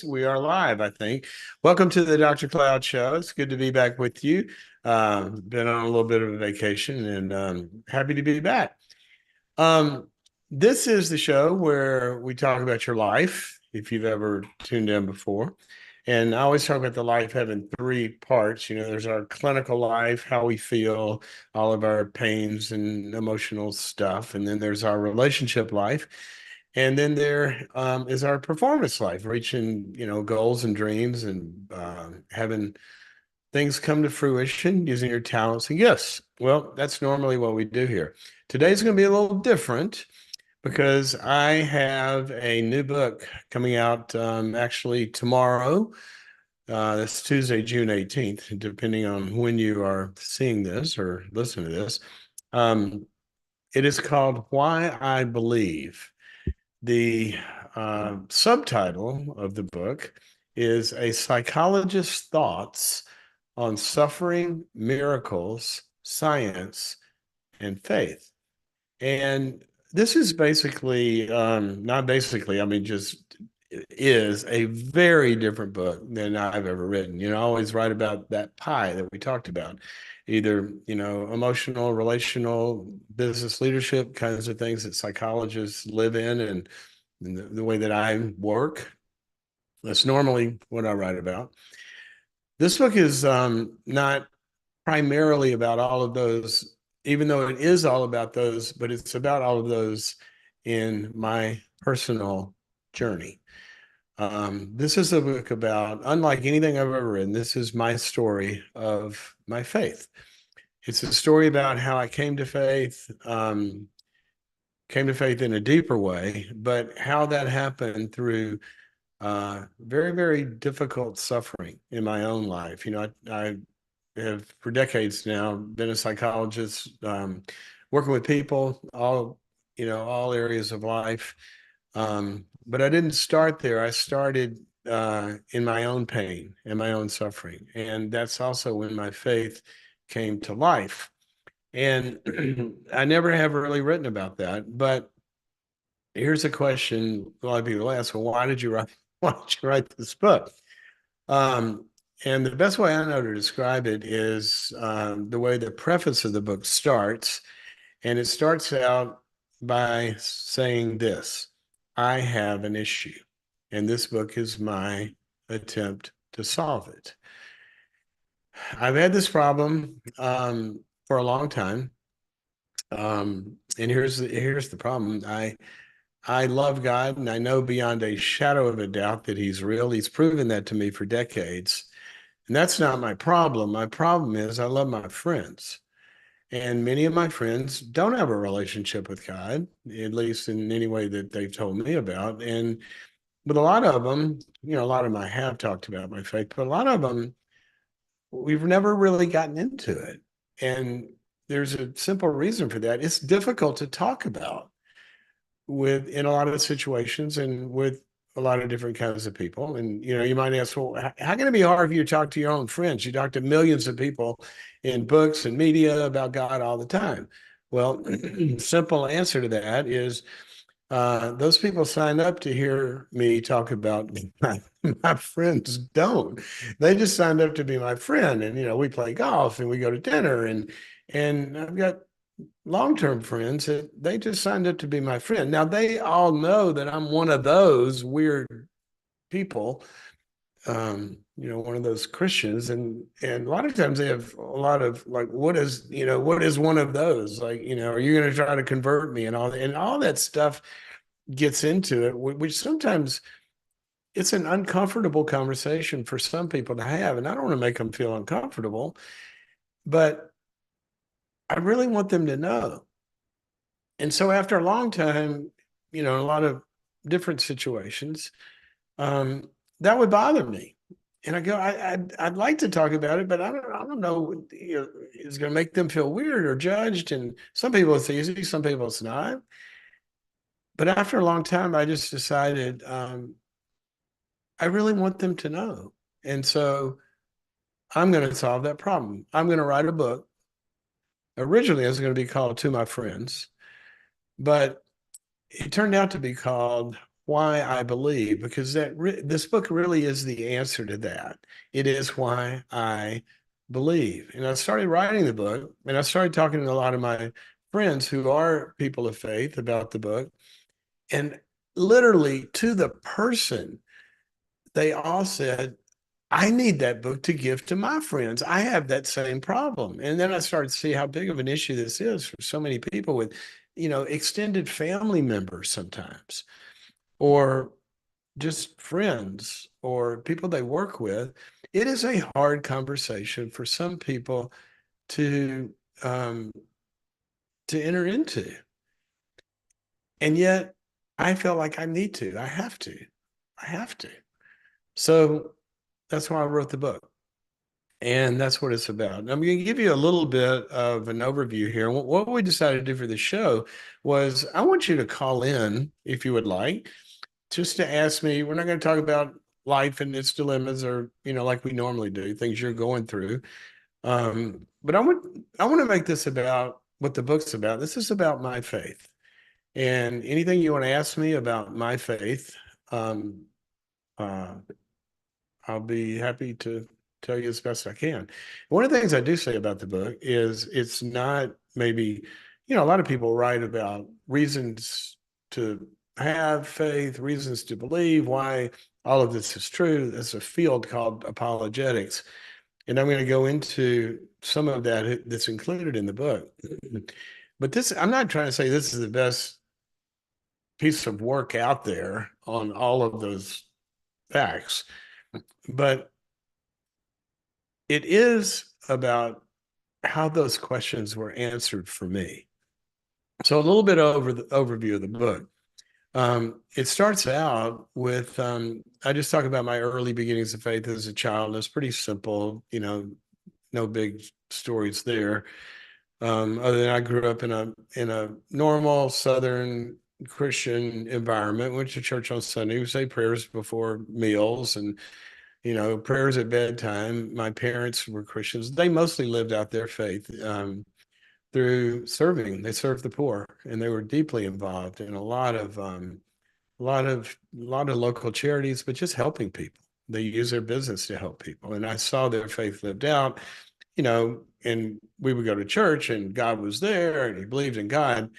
We are live, I think. Welcome to the Dr. Cloud Show. It's good to be back with you. Been on a little bit of a vacation and happy to be back. Um, this is the show where we talk about your life, if you've ever tuned in before. And I always talk about the life having three parts. There's our clinical life, how we feel, all of our pains and emotional stuff. And then there's our relationship life. And then there is our performance life, reaching, goals and dreams and having things come to fruition using your talents and gifts. Well, that's normally what we do here. Today's going to be a little different because I have a new book coming out actually tomorrow. That's Tuesday, June 18th, depending on when you are seeing this or listening to this. Um, it is called Why I Believe. The subtitle of the book is A Psychologist's Thoughts on Suffering, Miracles, Science, and Faith. And this is basically, not basically, I mean, just is a very different book than I've ever written. I always write about that pie that we talked about, either, emotional, relational, business leadership kinds of things that psychologists live in and the way that I work. That's normally what I write about. This book is not primarily about all of those, even though it is all about those, but it's about all of those in my personal journey. This is a book about, unlike anything I've ever written, this is my story of my faith. It's a story about how I came to faith in a deeper way, but how that happened through very, very difficult suffering in my own life. I have for decades now been a psychologist, working with people, all areas of life. But I didn't start there. I started in my own pain and my own suffering. And that's also when my faith came to life. And I never have really written about that. But here's a question a lot of people ask: well, why did you write this book? Um, and the best way I know to describe it is the way the preface of the book starts. And it starts out by saying this: I have an issue, and this book is my attempt to solve it. I've had this problem for a long time. And here's the problem. I love God, and I know beyond a shadow of a doubt that He's real. He's proven that to me for decades. And that's not my problem. My problem is I love my friends. And many of my friends don't have a relationship with God, at least in any way that they've told me about. And with a lot of them, a lot of them I have talked about my faith, but a lot of them, we've never really gotten into it. And there's a simple reason for that. It's difficult to talk about in a lot of situations and with a lot of different kinds of people. And you might ask, well, how can it be hard for you to talk to your own friends? You talk to millions of people in books and media about God all the time. Well, simple answer to that is those people sign up to hear me talk about my friends don't. They just signed up to be my friend, and we play golf and we go to dinner, and I've got long-term friends that they just signed up to be my friend. Now they all know that I'm one of those weird people, one of those Christians, and a lot of times they have a lot of like, what is one of those? Like, are you going to try to convert me and all that stuff gets into it, which sometimes it's an uncomfortable conversation for some people to have, and I don't want to make them feel uncomfortable, but I really want them to know. And so after a long time, a lot of different situations, um, that would bother me. And I go, I'd like to talk about it, but I don't know, it's going to make them feel weird or judged. And some people it's easy, some people it's not. But after a long time, I just decided I really want them to know. And so I'm going to solve that problem. I'm going to write a book. Originally, it was going to be called To My Friends, but it turned out to be called why I believe, because this book really is the answer to that. It is why I believe. And I started writing the book, and I started talking to a lot of my friends who are people of faith about the book. And literally to the person, they all said, I need that book to give to my friends. I have that same problem. And then I started to see how big of an issue this is for so many people with, extended family members sometimes, or just friends or people they work with. It is a hard conversation for some people to um, to enter into. And yet I feel like I need to. I have to. I have to. So that's why I wrote the book. And that's what it's about. I'm going to give you a little bit of an overview here. What we decided to do for the show was I want you to call in, if you would like, just to ask me. We're not going to talk about life and its dilemmas, or, like we normally do, things you're going through. But I want to make this about what the book's about. This is about my faith. And anything you want to ask me about my faith, um, uh, I'll be happy to tell you as best I can. One of the things I do say about the book is it's not maybe, a lot of people write about reasons to have faith, reasons to believe, why all of this is true. There's a field called apologetics. And I'm going to go into some of that that's included in the book. But I'm not trying to say this is the best piece of work out there on all of those facts, but it is about how those questions were answered for me. So a little bit over the overview of the book. It starts out with I just talk about my early beginnings of faith as a child. It's pretty simple, no big stories there. Other than I grew up in a normal Southern Christian environment. Went to church on Sunday. We say prayers before meals and prayers at bedtime. My parents were Christians. They mostly lived out their faith through serving. They served the poor, and they were deeply involved in a lot of local charities, but just helping people. They use their business to help people, and I saw their faith lived out. And we would go to church, and God was there, and he believed in God.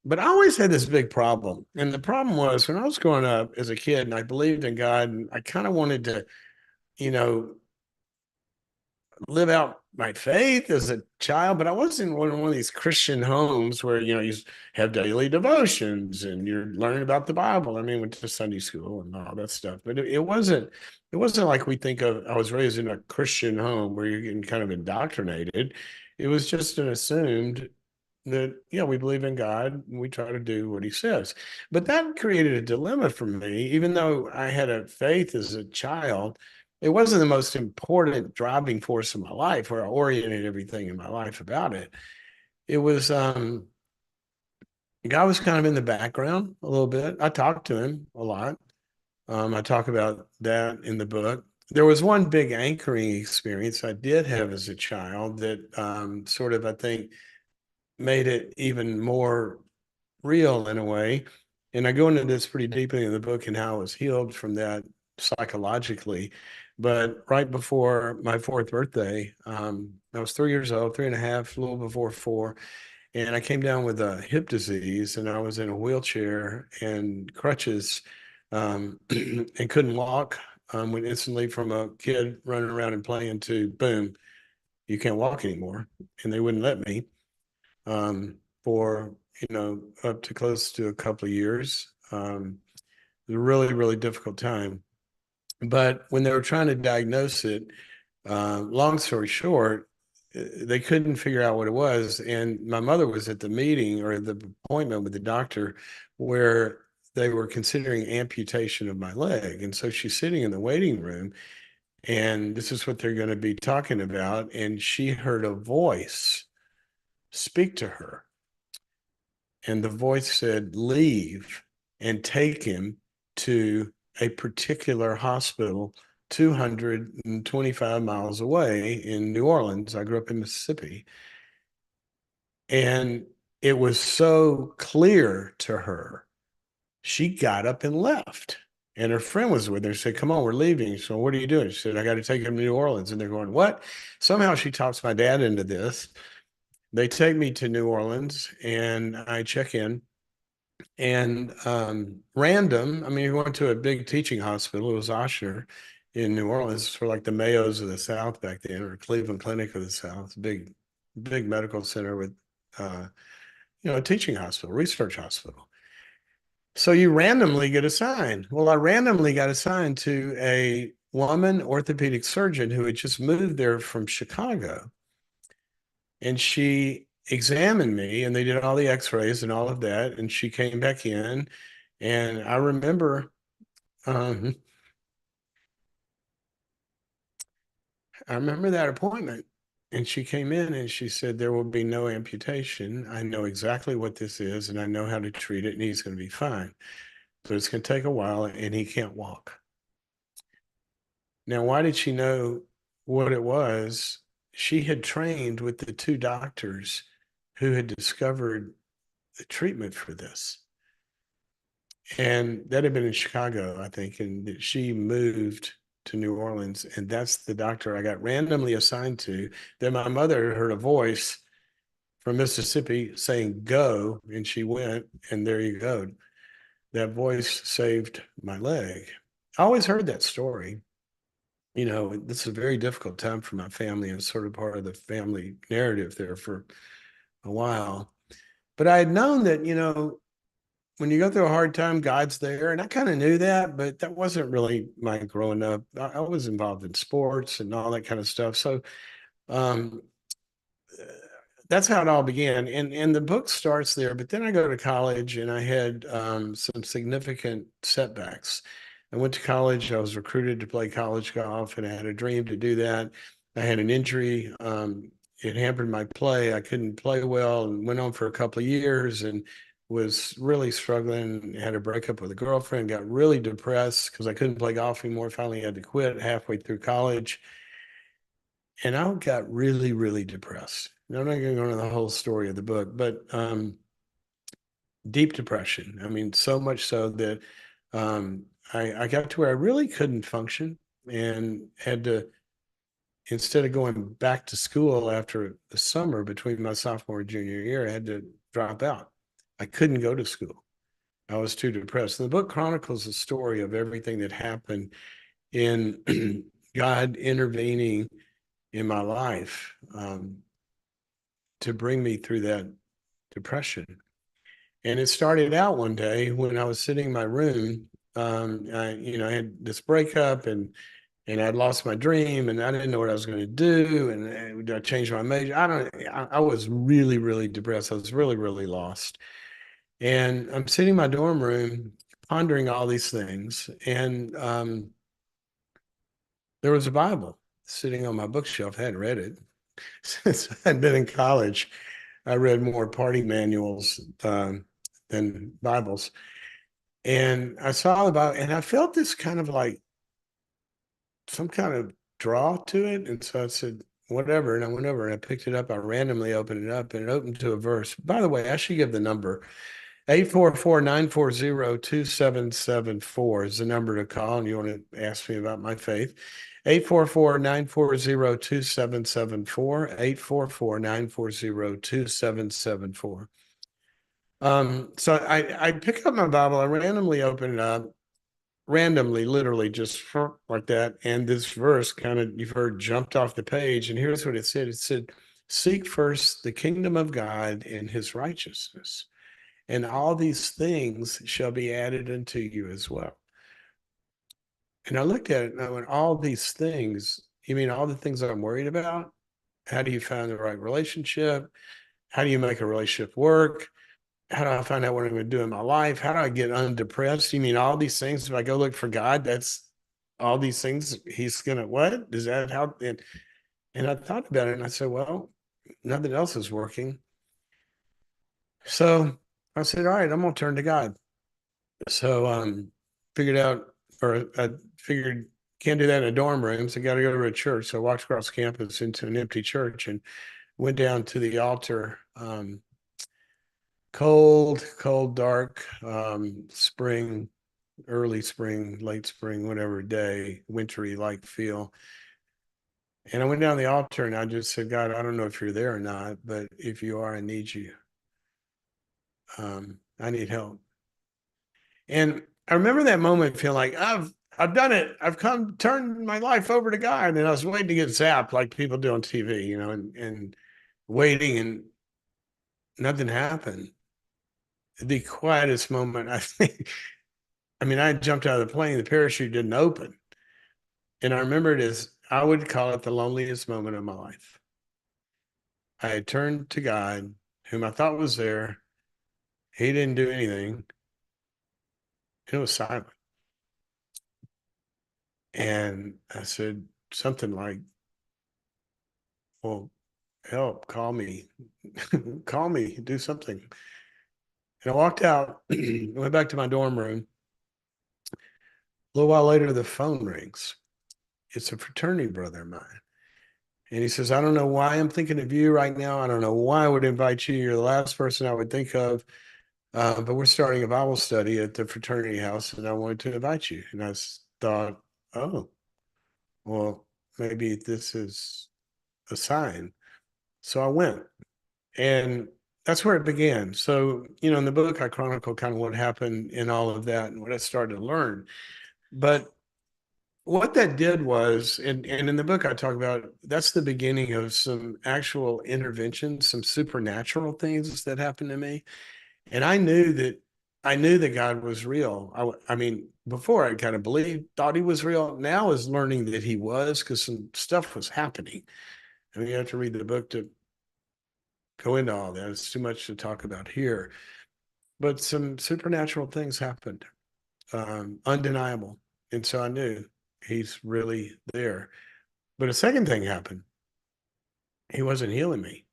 But I always had this big problem, and the problem was when I was growing up as a kid, and I believed in God, and I kind of wanted to you know, live out my faith as a child, but I wasn't in one of these Christian homes where, you have daily devotions and you're learning about the Bible. I mean, went to Sunday school and all that stuff, but it wasn't like we think of. I was raised in a Christian home where you're getting kind of indoctrinated. It was just an assumed that, we believe in God and we try to do what he says. But that created a dilemma for me. Even though I had a faith as a child, it wasn't the most important driving force of my life, where I oriented everything in my life about it. It was God was kind of in the background a little bit. I talked to him a lot. I talk about that in the book. There was one big anchoring experience I did have as a child that sort of, I think, made it even more real in a way. And I go into this pretty deeply in the book and how I was healed from that psychologically. But right before my fourth birthday, I was 3 years old, three and a half, a little before four. And I came down with a hip disease, and I was in a wheelchair and crutches, and couldn't walk. Went instantly from a kid running around and playing to boom, you can't walk anymore. And they wouldn't let me for up to close to a couple of years. It was a really, really difficult time. But when they were trying to diagnose it, long story short, they couldn't figure out what it was. And my mother was at the meeting or the appointment with the doctor where they were considering amputation of my leg. And so she's sitting in the waiting room, and this is what they're going to be talking about. And she heard a voice speak to her. And the voice said, leave and take him to a particular hospital 225 miles away in New Orleans. I grew up in Mississippi. And it was so clear to her She got up and left. And her friend was with her, said, "Come on, we're leaving." So, "What are you doing?" She said, "I got to take him to New Orleans." And they're going, "What?" Somehow she talks my dad into this. They take me to New Orleans and I check in. And random, I mean, we went to a big teaching hospital. It was Ochsner in New Orleans for like the Mayos of the South back then, or Cleveland Clinic of the South, big medical center with, uh, a teaching hospital, research hospital. So you randomly get assigned. Well, I randomly got assigned to a woman orthopedic surgeon who had just moved there from Chicago. And she examined me and they did all the x-rays and all of that. And she came back in. And um, I remember that appointment. And she came in and she said, "There will be no amputation. I know exactly what this is and I know how to treat it and he's going to be fine. So it's going to take a while and he can't walk." Now, why did she know what it was? She had trained with the two doctors who had discovered the treatment for this. And that had been in Chicago, I think. And she moved to New Orleans. And that's the doctor I got randomly assigned to. Then my mother heard a voice from Mississippi saying, "Go." And she went. And there you go. That voice saved my leg. I always heard that story. This is a very difficult time for my family and sort of part of the family narrative there for a while. But I had known that, when you go through a hard time, God's there. And I kind of knew that, but that wasn't really my growing up. I was involved in sports and all that kind of stuff. So um, that's how it all began. And the book starts there, but then I go to college and I had some significant setbacks. I went to college. I was recruited to play college golf, and I had a dream to do that. I had an injury. It hampered my play. I couldn't play well and went on for a couple of years and was really struggling. Had a breakup with a girlfriend, got really depressed because I couldn't play golf anymore. Finally had to quit halfway through college. And I got really, really depressed. Now, I'm not going to go into the whole story of the book, but deep depression. I mean, so much so that I got to where I really couldn't function and had to, instead of going back to school after the summer between my sophomore and junior year, I had to drop out. I couldn't go to school. I was too depressed. And the book chronicles the story of everything that happened in God intervening in my life to bring me through that depression. And it started out one day when I was sitting in my room. I had this breakup and I'd lost my dream and I didn't know what I was going to do. And I changed my major. I was really, really depressed. I was really, really lost. And I'm sitting in my dorm room pondering all these things. And there was a Bible sitting on my bookshelf. I hadn't read it since I'd been in college. I read more party manuals than Bibles. And I saw the Bible and I felt this kind of like some kind of draw to it. And so I said, whatever. And I went over and I picked it up. I randomly opened it up and it opened to a verse. By the way, I should give the number. 844-940-2774 is the number to call. And you want to ask me about my faith. 844-940-2774, 844-940-2774. So I pick up my Bible, I randomly open it up, randomly, literally just like that. And this verse kind of, you've heard, jumped off the page. And here's what it said. It said, "Seek first the kingdom of God and his righteousness, and all these things shall be added unto you as well." And I looked at it and I went, all these things, you mean all the things that I'm worried about? How do you find the right relationship? How do you make a relationship work? How do I find out what I'm going to do in my life? How do I get undepressed? You mean all these things? If I go look for God, that's all these things he's going to, what? Does that help? And I thought about it and I said, well, nothing else is working. So I said, all right, I'm going to turn to God. So figured out, or I figured can't do that in a dorm room, so got to go to a church. So I walked across campus into an empty church and went down to the altar cold, dark, spring, early spring, late spring, whatever day, wintry like feel. And I went down the altar and I just said, God, I don't know if you're there or not, but if you are, I need you. I need help. And I remember that moment feeling like I've done it. I've turned my life over to God. And I was waiting to get zapped like people do on TV, and waiting, and nothing happened. The quietest moment, I think. I mean, I jumped out of the plane, the parachute didn't open. And I remember it as, I would call it the loneliest moment of my life. I had turned to God, whom I thought was there. He didn't do anything. It was silent. And I said something like, well, help, call me, call me, do something. And I walked out, went back to my dorm room. A little while later, the phone rings. It's a fraternity brother of mine. And he says, I don't know why I'm thinking of you right now. I don't know why I would invite you. You're the last person I would think of. But we're starting a Bible study at the fraternity house, and I wanted to invite you. And I thought, oh, well, maybe this is a sign. So I went, and that's where it began. So, in the book, I chronicle kind of what happened in all of that and what I started to learn. But what that did was, and in the book, I talk about that's the beginning of some actual interventions, some supernatural things that happened to me. And I knew that God was real. I mean, before I kind of thought he was real. Now is learning that he was, because some stuff was happening. I mean, you have to read the book to go into all that. It's too much to talk about here. But some supernatural things happened, undeniable. And so I knew he's really there. But a second thing happened. He wasn't healing me.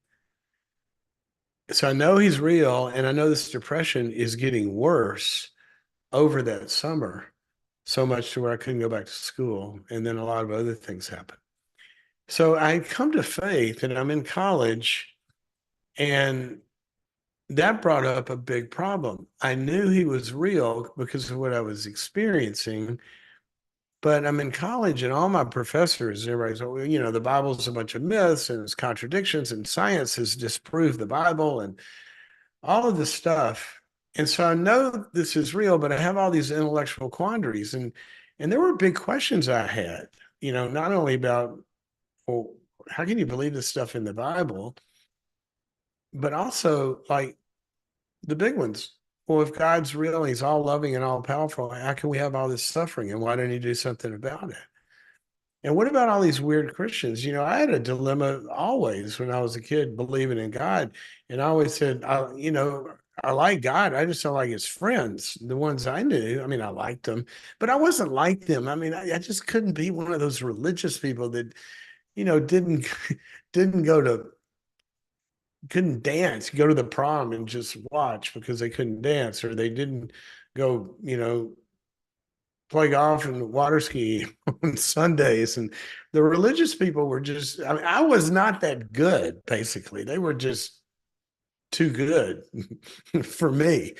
So I know he's real, and I know this depression is getting worse over that summer, so much to where I couldn't go back to school. And then a lot of other things happened. So I come to faith, and I'm in college, and that brought up a big problem. I knew he was real because of what I was experiencing, but I'm in college and all my professors, everybody's, well, the Bible's a bunch of myths and it's contradictions, and science has disproved the Bible and all of this stuff. And so I know this is real, but I have all these intellectual quandaries, and there were big questions I had, not only about, well, how can you believe this stuff in the Bible, but also like the big ones. Well, if God's real, he's all loving and all powerful, how can we have all this suffering? And why didn't he do something about it? And what about all these weird Christians? I had a dilemma always when I was a kid believing in God. And I always said, I like God. I just don't like his friends, the ones I knew. I mean, I liked them, but I wasn't like them. I mean, I just couldn't be one of those religious people that, didn't didn't go to couldn't dance, go to the prom and just watch because they couldn't dance, or they didn't go, play golf and water ski on Sundays. And the religious people were just, I mean, I was not that good, basically. They were just too good for me.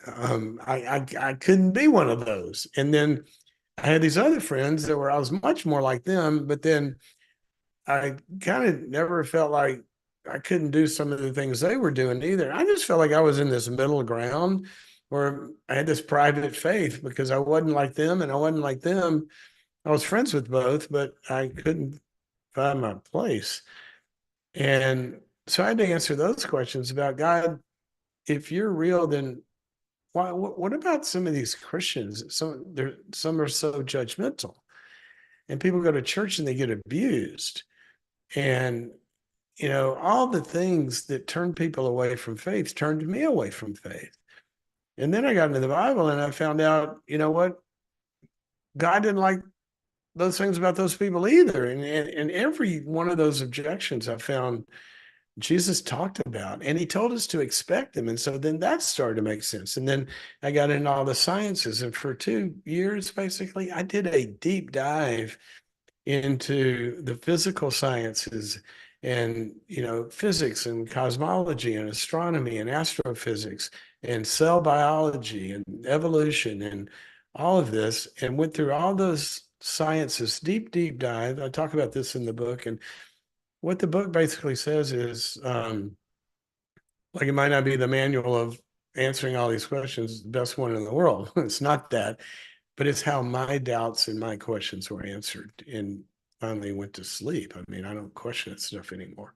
I couldn't be one of those. And then I had these other friends I was much more like them, but then I kind of never felt like I couldn't do some of the things they were doing either. I just felt like I was in this middle ground where I had this private faith because I wasn't like them and I wasn't like them. I was friends with both, but I couldn't find my place. And so I had to answer those questions about God. If you're real, then why? What about some of these Christians? Some are so judgmental, and people go to church and they get abused, and all the things that turn people away from faith turned me away from faith. And then I got into the Bible and I found out, what? God didn't like those things about those people either. And every one of those objections I found Jesus talked about, and he told us to expect them. And so then that started to make sense. And then I got into all the sciences. And for 2 years, basically, I did a deep dive into the physical sciences and physics and cosmology and astronomy and astrophysics and cell biology and evolution and all of this, and went through all those sciences, deep dive. I talk about this in the book. And what the book basically says is, like, it might not be the manual of answering all these questions, the best one in the world. It's not that, but it's how my doubts and my questions were answered, and finally went to sleep. I mean, I don't question that stuff anymore.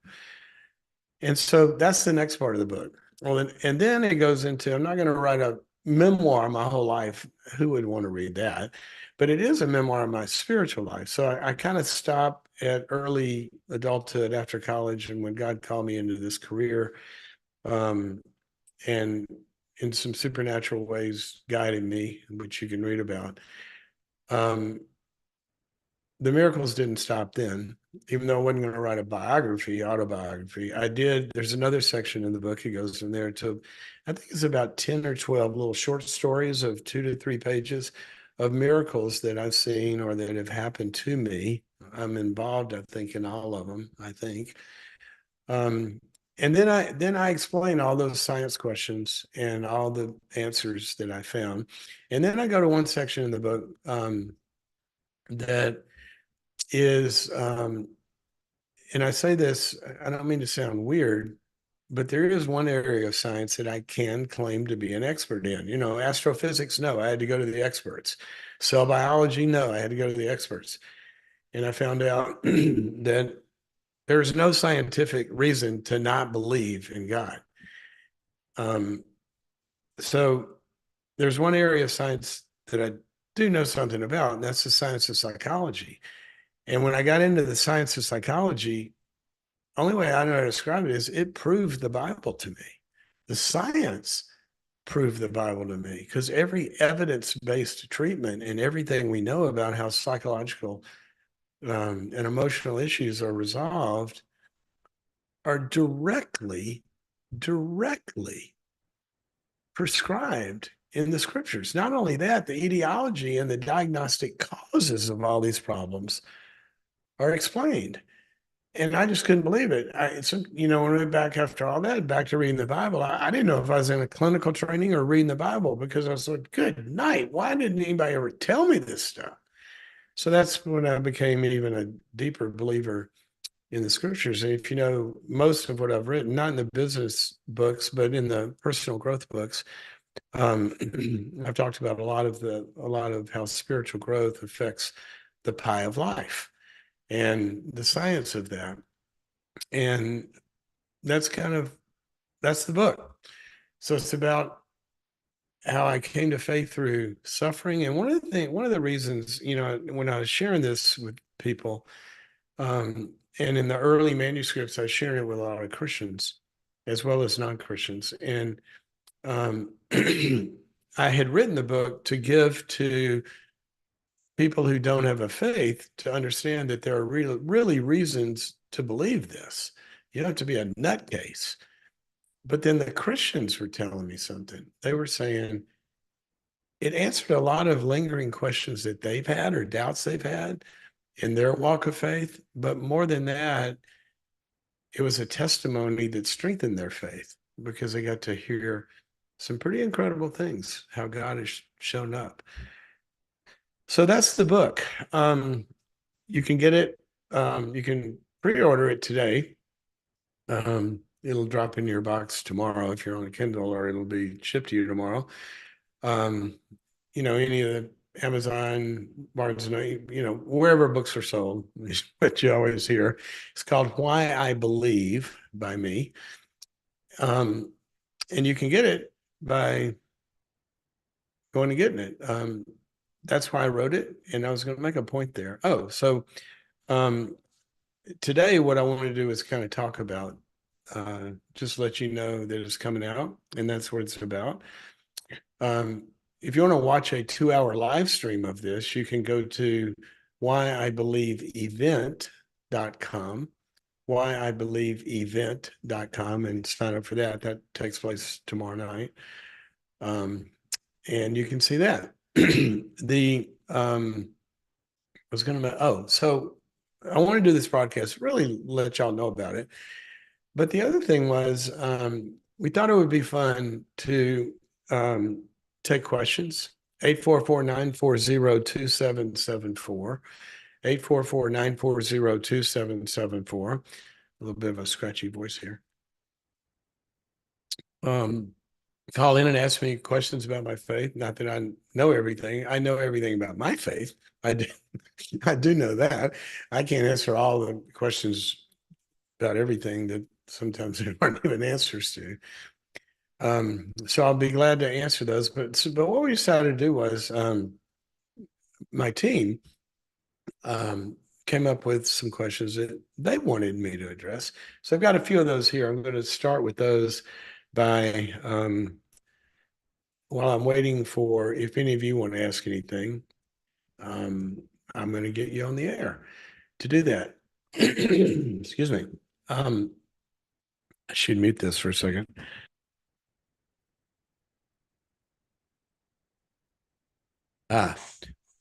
And so that's the next part of the book. Well, and then it goes into, I'm not going to write a memoir my whole life. Who would want to read that? But it is a memoir of my spiritual life. So I kind of stopped at early adulthood after college, and when God called me into this career, um, and in some supernatural ways guided me, which you can read about. Um, the miracles didn't stop then, even though I wasn't going to write a autobiography. I did. There's another section in the book. It goes from there to, I think it's about 10 or 12 little short stories of 2 to 3 pages of miracles that I've seen or that have happened to me. I'm involved, I think, in all of them, I think. Um, and then I explain all those science questions and all the answers that I found. And then I go to one section in the book, that is, and I say this, I don't mean to sound weird, but there is one area of science that I can claim to be an expert in. Astrophysics, no, I had to go to the experts. Cell biology, no, I had to go to the experts. And I found out that there's no scientific reason to not believe in God. So there's one area of science that I do know something about, and that's the science of psychology. And when I got into the science of psychology, only way I know how to describe it is it proved the Bible to me. The science proved the Bible to me, because every evidence-based treatment and everything we know about how psychological and emotional issues are resolved are directly prescribed in the scriptures. Not only that, the etiology and the diagnostic causes of all these problems are explained. And I just couldn't believe it. When I went back after all that, back to reading the Bible, I didn't know if I was in a clinical training or reading the Bible, because I was like, good night. Why didn't anybody ever tell me this stuff? So that's when I became even a deeper believer in the scriptures. And if you know most of what I've written, not in the business books, but in the personal growth books, I've talked about a lot of how spiritual growth affects the pie of life and the science of that. And that's that's the book. So it's about how I came to faith through suffering. And one of the reasons, when I was sharing this with people, and in the early manuscripts, I shared it with a lot of Christians as well as non-Christians. And I had written the book to give to people who don't have a faith to understand that there are really reasons to believe this. You don't have to be a nutcase. But then the Christians were telling me something. They were saying it answered a lot of lingering questions that they've had or doubts they've had in their walk of faith. But more than that, it was a testimony that strengthened their faith, because they got to hear some pretty incredible things, how God has shown up. So that's the book. You can get it. You can pre-order it today. It'll drop in your box tomorrow if you're on a Kindle, or it'll be shipped to you tomorrow. Any of the Amazon, Barnes and Noble, wherever books are sold, but you always hear. It's called Why I Believe by me. And you can get it by going and getting it. That's why I wrote it, and I was going to make a point there. Oh, so today what I want to do is kind of talk about, just let you know that it's coming out, and that's what it's about. If you want to watch a 2-hour live stream of this, you can go to whyibelieveevent.com, whyibelieveevent.com, and sign up for that. That takes place tomorrow night. And you can see that. So I want to do this broadcast, really let y'all know about it. But the other thing was, we thought it would be fun to take questions. 844-940-2774. 844-940-2774. A little bit of a scratchy voice here. Call in and ask me questions about my faith. Not that I know everything. I know everything about my faith. I do, I do know that. I can't answer all the questions about everything that sometimes there aren't even answers to. So I'll be glad to answer those. But what we decided to do was my team came up with some questions that they wanted me to address. So I've got a few of those here. I'm going to start with those by while I'm waiting for if any of you want to ask anything. I'm going to get you on the air to do that. Excuse me. I should mute this for a second. Ah,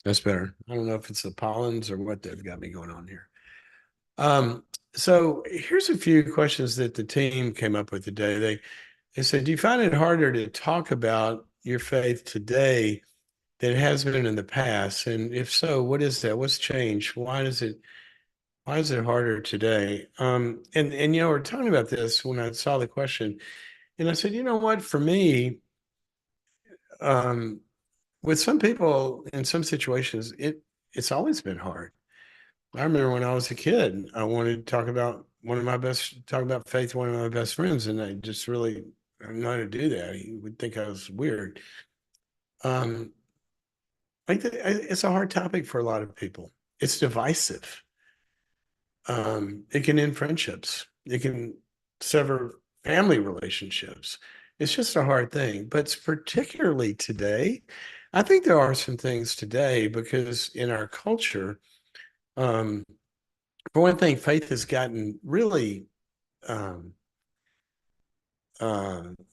that's better. I don't know if it's the pollens or what they've got me going on here. So here's a few questions that the team came up with today. They said, do you find it harder to talk about your faith today than it has been in the past? And if so, what is that? What's changed? Why is it harder today? And you know, we're talking about this when I saw the question, and I said, you know what, for me, um, with some people in some situations, it's always been hard. I remember when I was a kid, I wanted to talk about faith, one of my best friends, and I just really, I'm not to do that. He would think I was weird. Um, it's a hard topic for a lot of people. It's divisive. It can end friendships. It can sever family relationships. It's just a hard thing. But particularly today, I think there are some things today because in our culture, um, for one thing, faith has gotten really, um,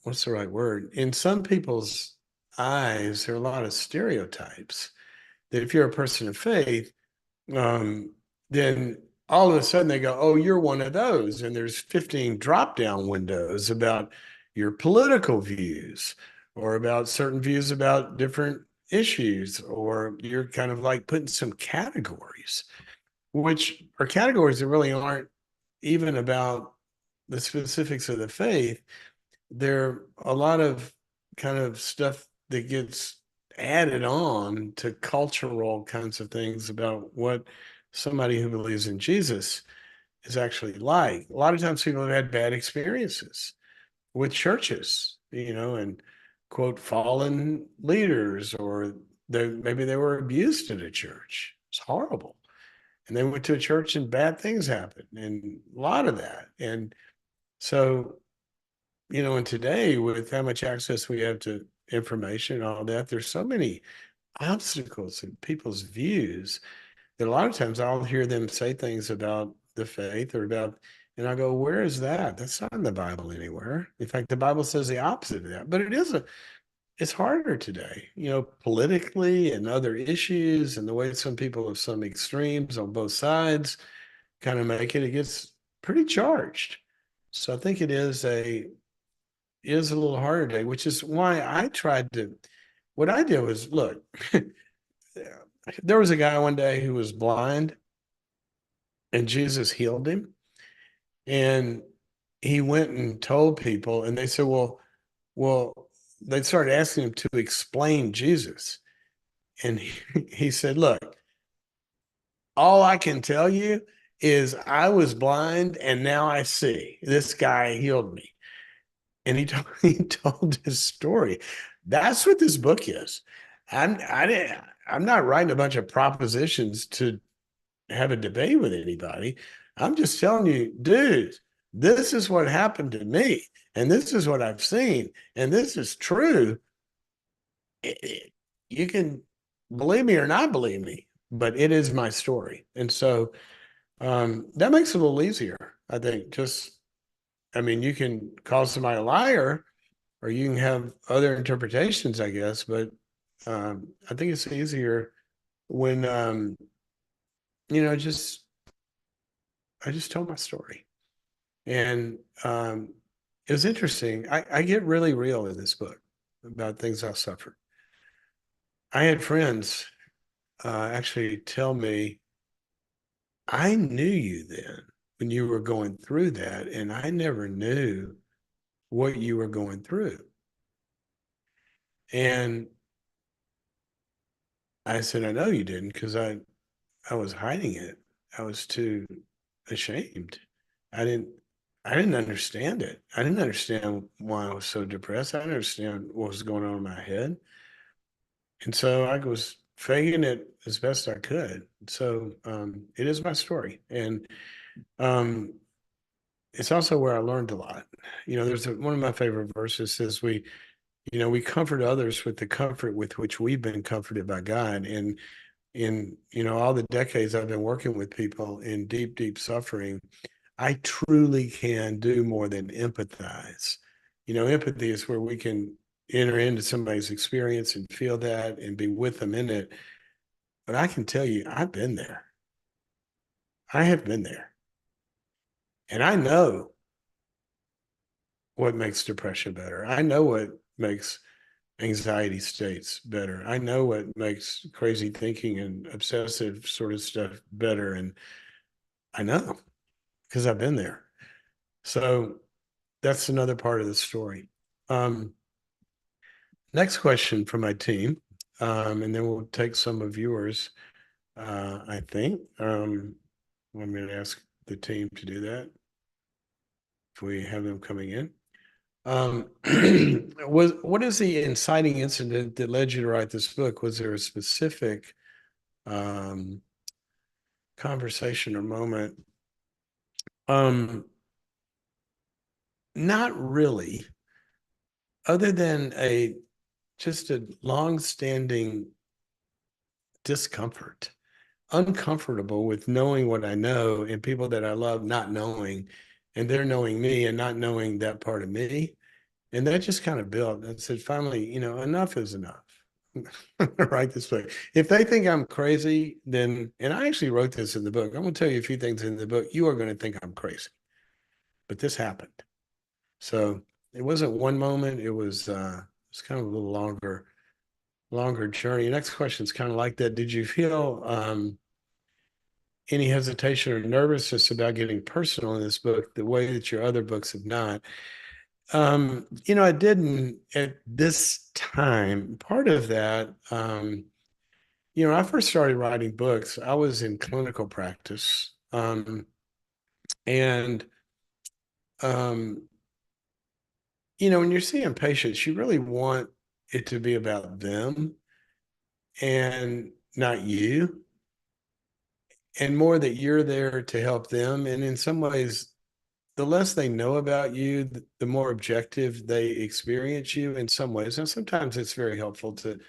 what's the right word? In some people's eyes, there are a lot of stereotypes that if you're a person of faith, um, then all of a sudden they go, oh, you're one of those. And there's 15 drop down windows about your political views or about certain views about different issues, or you're kind of like put in some categories, which are categories that really aren't even about the specifics of the faith. There are a lot of kind of stuff that gets added on to cultural kinds of things about what somebody who believes in Jesus is actually like. A lot of times people have had bad experiences with churches, you know, and quote, fallen leaders, or maybe they were abused in a church. It's horrible. And they went to a church and bad things happened, and a lot of that. And so, you know, and today with how much access we have to information and all that, there's so many obstacles in people's views that a lot of times I'll hear them say things about the faith or about, and I go, where is that? That's not in the Bible anywhere. In fact, the Bible says the opposite of that. But it's harder today, you know, politically and other issues, and the way some people have some extremes on both sides kind of make it gets pretty charged. So I think it is a little harder today, which is why I tried to. What I did was look. There was a guy one day who was blind, and Jesus healed him, and he went and told people, and they said, well, they started asking him to explain Jesus, and he said, look, all I can tell you is I was blind and now I see. This guy healed me. And he told his story. That's what this book is. I'm not writing a bunch of propositions to have a debate with anybody. I'm just telling you, dude, this is what happened to me, and this is what I've seen, and this is true. You can believe me or not believe me, but it is my story. And so that makes it a little easier, I think. I mean, you can call somebody a liar, or you can have other interpretations, I guess, but I think it's easier when, you know, just I just told my story. And it was interesting. I get really real in this book about things I suffered. I had friends actually tell me, I knew you then when you were going through that, and I never knew what you were going through. And I said, I know you didn't because I was hiding it. I was too ashamed. I didn't I didn't understand it. I didn't understand why I was so depressed. I didn't understand what was going on in my head. And so I was faking it as best I could. So it is my story. And um, it's also where I learned a lot. There's one of my favorite verses says we comfort others with the comfort with which we've been comforted by God. And in, all the decades I've been working with people in deep, deep suffering, I truly can do more than empathize. Empathy is where we can enter into somebody's experience and feel that and be with them in it. But I can tell you, I've been there. I have been there. And I know what makes depression better. I know what makes anxiety states better. I know what makes crazy thinking and obsessive sort of stuff better. And I know because I've been there. So that's another part of the story. Um, Next question from my team, and then we'll take some of yours, I think. I'm going to ask the team to do that if we have them coming in. What is the inciting incident that led you to write this book? Was there a specific um, conversation or moment? Not really, other than just a long-standing discomfort, uncomfortable with knowing what I know and people that I love not knowing, and they're knowing me and not knowing that part of me. And that just kind of built. I said, finally, enough is enough. Write this book. If they think I'm crazy, then, and I actually wrote this in the book. I'm going to tell you a few things in the book. You are going to think I'm crazy, but this happened. So it wasn't one moment. It's kind of a little longer journey. Next question is kind of like that. Did you feel any hesitation or nervousness about getting personal in this book the way that your other books have not? I didn't at this time. Part of that, I first started writing books. I was in clinical practice. And, um, when you're seeing patients, you really want it to be about them and not you, and more that you're there to help them. And in some ways, the less they know about you, the more objective they experience you in some ways. And sometimes it's very helpful to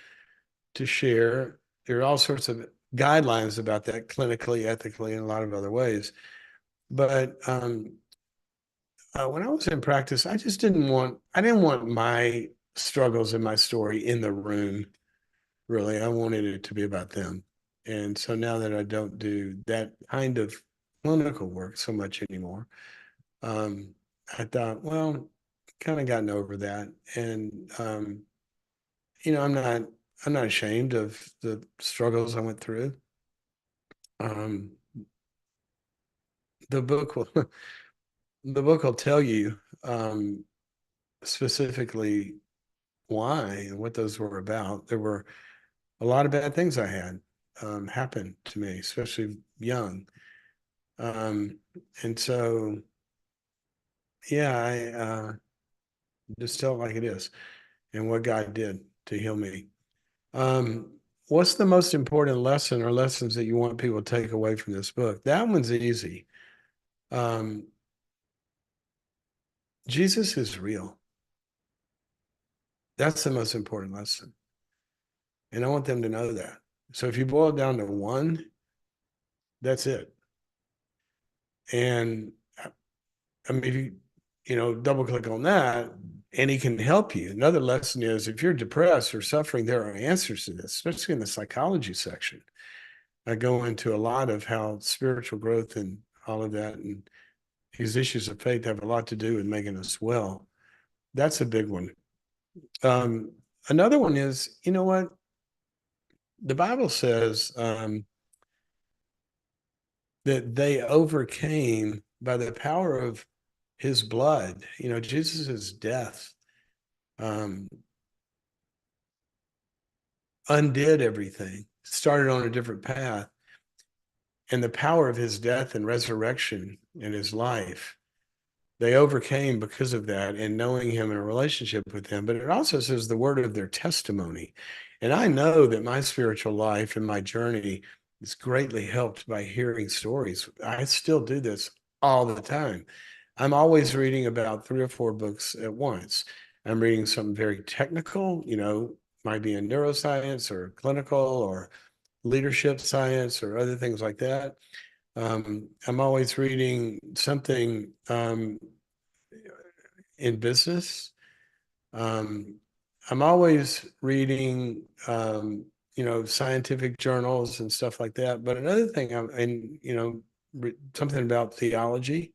share. There are all sorts of guidelines about that clinically, ethically, and a lot of other ways. But when I was in practice, I didn't want my struggles and my story in the room. Really, I wanted it to be about them. And so now that I don't do that kind of clinical work so much anymore, um, I thought, well, kind of gotten over that. And I'm not ashamed of the struggles I went through. Um, the book will the book will tell you specifically why and what those were about. There were a lot of bad things I had happen to me, especially young. Um, and so, yeah, I just tell it like it is and what God did to heal me. Um, what's the most important lesson or lessons that you want people to take away from this book? That one's easy. Um, Jesus is real. That's the most important lesson. And I want them to know that. So if you boil it down to one, that's it. And I mean, if you double click on that, and he can help you. Another lesson is if you're depressed or suffering, there are answers to this, especially in the psychology section. I go into a lot of how spiritual growth and all of that. And these issues of faith have a lot to do with making us well. That's a big one. Um, Another one is, you know what? The Bible says that they overcame by the power of his blood. You know, Jesus's death um, undid everything, started on a different path. And the power of his death and resurrection in his life, they overcame because of that and knowing him in a relationship with him. But it also says the word of their testimony. And I know that my spiritual life and my journey is greatly helped by hearing stories. I still do this all the time. I'm always reading about 3 or 4 books at once. I'm reading something very technical, you know, might be in neuroscience or clinical or leadership science or other things like that. I'm always reading something in business. Um, I'm always reading, you know, scientific journals and stuff like that. But another thing, you know, something about theology.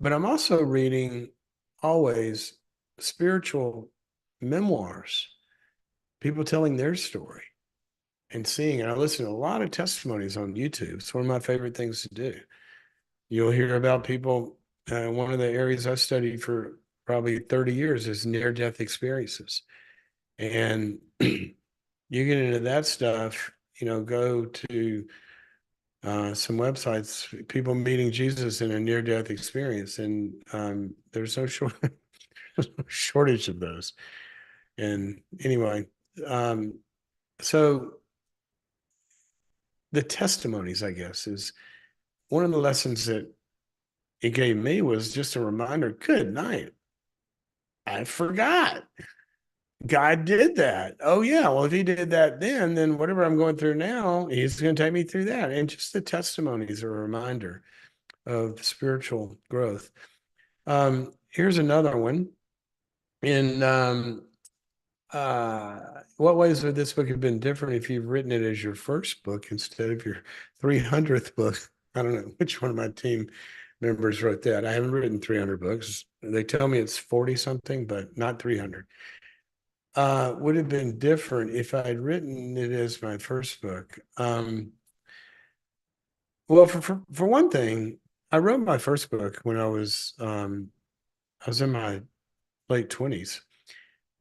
But I'm also reading always spiritual memoirs, people telling their story and seeing. And I listen to a lot of testimonies on YouTube. It's one of my favorite things to do. You'll hear about people. One of the areas I studied for probably 30 years is near-death experiences. And you get into that stuff, you know, go to some websites, people meeting Jesus in a near-death experience, and there's no shortage of those. And anyway, um, so the testimonies, I guess, is one of the lessons that it gave me was just a reminder. Good night. I forgot. God did that. Oh yeah. Well, if he did that then whatever I'm going through now, he's going to take me through that. And just the testimonies are a reminder of spiritual growth. Here's another one. In what ways would this book have been different if you've written it as your first book instead of your 300th book? I don't know which one of my team members wrote that. I haven't written 300 books. They tell me it's 40 something, but not 300. Would have been different if I had written it as my first book. Well, for one thing, I wrote my first book when I was in my late 20s.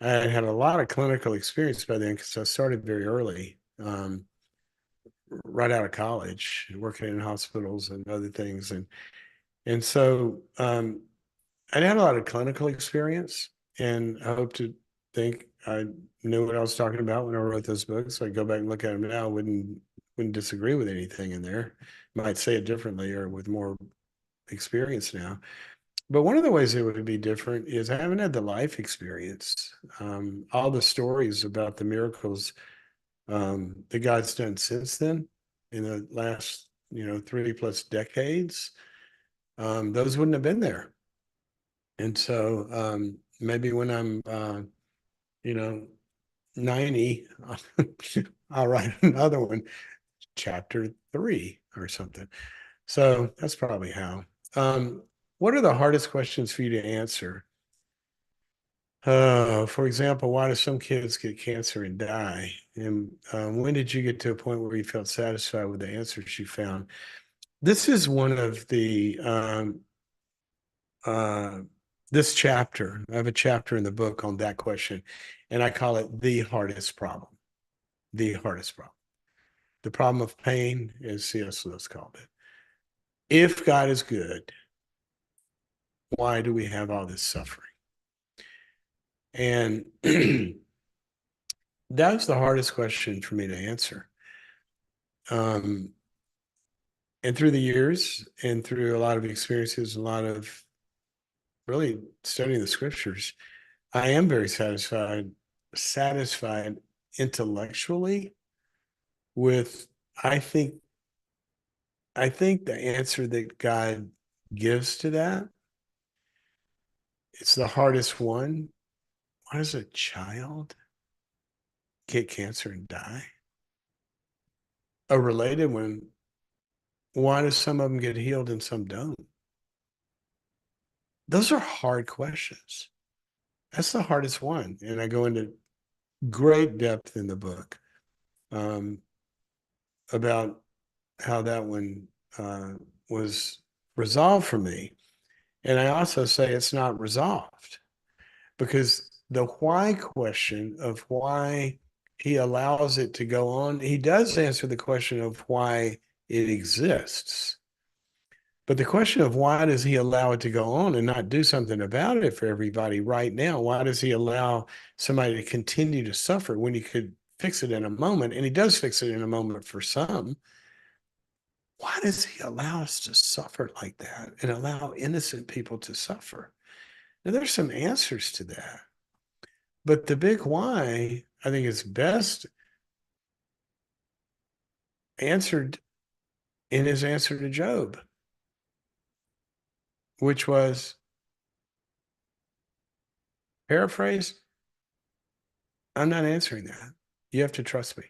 I had a lot of clinical experience by then because I started very early, right out of college, working in hospitals and other things, and so I had a lot of clinical experience, and I hope to think I knew what I was talking about when I wrote those books. So I go back and look at them now, wouldn't disagree with anything in there. Might say it differently or with more experience now. But one of the ways it would be different is I haven't had the life experience. All the stories about the miracles that God's done since then in the last, you know, 30+ decades, those wouldn't have been there. And so maybe when I'm, you know, 90, I'll write another one, chapter 3 or something. So that's probably how. What are the hardest questions for you to answer? For example, why do some kids get cancer and die? And when did you get to a point where you felt satisfied with the answers you found? This is one of the uh, this chapter. I have a chapter in the book on that question, and I call it the hardest problem. The hardest problem. The problem of pain, as C.S. Lewis called it. If God is good, why do we have all this suffering? And that's the hardest question for me to answer. And through the years and through a lot of experiences, a lot of really studying the scriptures, I am very satisfied intellectually with, I think, the answer that God gives to that. It's the hardest one. Why does a child get cancer and die? A related one why do some of them get healed and some don't? Those are hard questions. That's the hardest one. And I go into great depth in the book um, about how that one was resolved for me. And I also say it's not resolved because the why question of why he allows it to go on, he does answer the question of why it exists. But the question of why does he allow it to go on and not do something about it for everybody right now? Why does he allow somebody to continue to suffer when he could fix it in a moment? And he does fix it in a moment for some. Why does he allow us to suffer like that and allow innocent people to suffer? Now, there's some answers to that. But the big why, I think, is best answered in his answer to Job, which was, paraphrase, I'm not answering that. You have to trust me.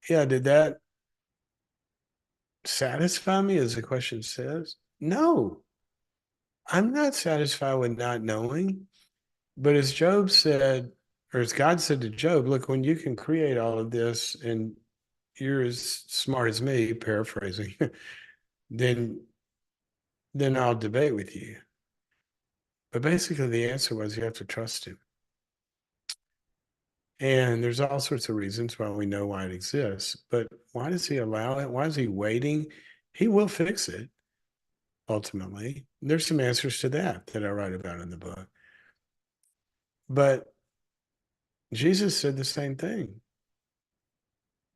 Yeah, did that satisfy me, as the question says? No, I'm not satisfied with not knowing. But as Job said, or as God said to Job, look, when you can create all of this and you're as smart as me, paraphrasing, then I'll debate with you. But basically the answer was you have to trust him. And there's all sorts of reasons why we know why it exists, but why does he allow it? Why is he waiting? He will fix it ultimately. There's some answers to that I write about in the book. But Jesus said the same thing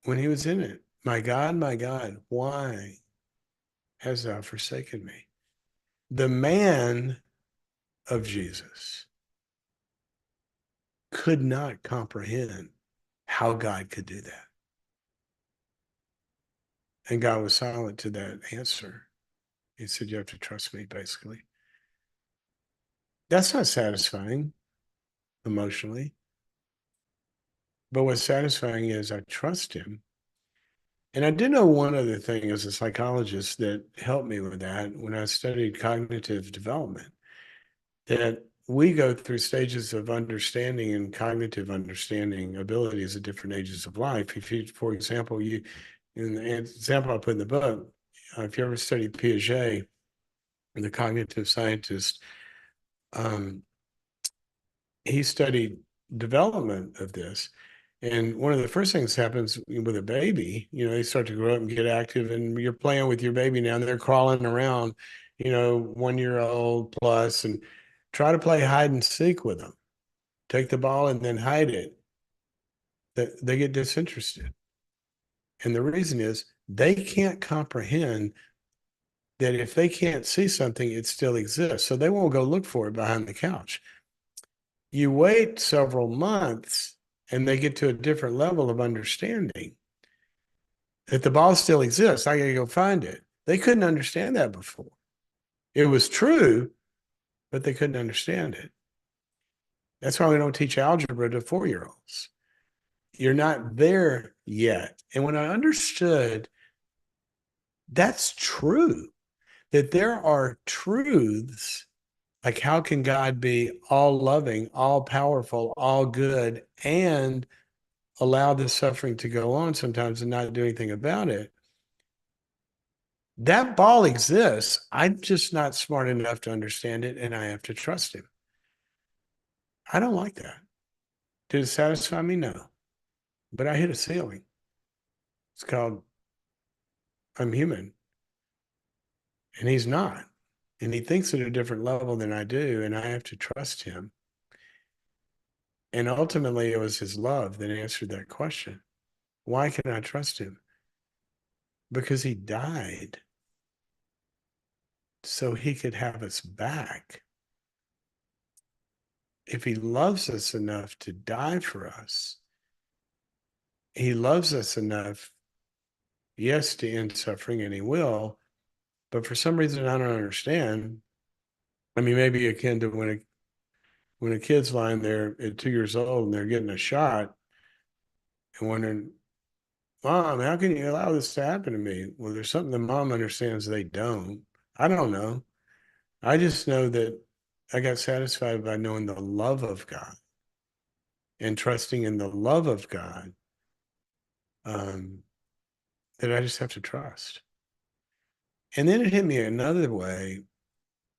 when he was in it. My God, why hast thou forsaken me? The man of Jesus could not comprehend how God could do that. And God was silent to that answer. He said, you have to trust me, basically. That's not satisfying emotionally. But what's satisfying is I trust him. And I did know one other thing as a psychologist that helped me with that when I studied cognitive development, that we go through stages of understanding and cognitive understanding abilities at different ages of life. If you, for example, in the example I put in the book, if you ever studied Piaget, the cognitive scientist, um, he studied development of this. And one of the first things happens with a baby, they start to grow up and get active, and you're playing with your baby now, and they're crawling around, 1 year old plus, and try to play hide and seek with them. Take the ball and then hide it. They get disinterested. And the reason is they can't comprehend that if they can't see something, it still exists. So they won't go look for it behind the couch. You wait several months and they get to a different level of understanding that the ball still exists. I got to go find it. They couldn't understand that before. It was true, but they couldn't understand it. That's why we don't teach algebra to 4-year-olds. You're not there yet. And when I understood that's true, that there are truths like how can God be all loving, all powerful, all good, and allow this suffering to go on sometimes and not do anything about it? That ball exists. I'm just not smart enough to understand it, and I have to trust him. I don't like that. Did it satisfy me? No. But I hit a ceiling. It's called I'm human, and he's not. And he thinks at a different level than I do, and I have to trust him. And ultimately, it was his love that answered that question. Why can I trust him? Because he died so he could have us back. If he loves us enough to die for us, he loves us enough, yes, to end suffering, and he will. But for some reason I don't understand. I mean, maybe akin to when a kid's lying there at 2 years old and they're getting a shot and wondering, Mom, how can you allow this to happen to me? Well, there's something the mom understands they don't. I don't know. I just know that I got satisfied by knowing the love of God and trusting in the love of God, um, that I just have to trust. And then it hit me another way.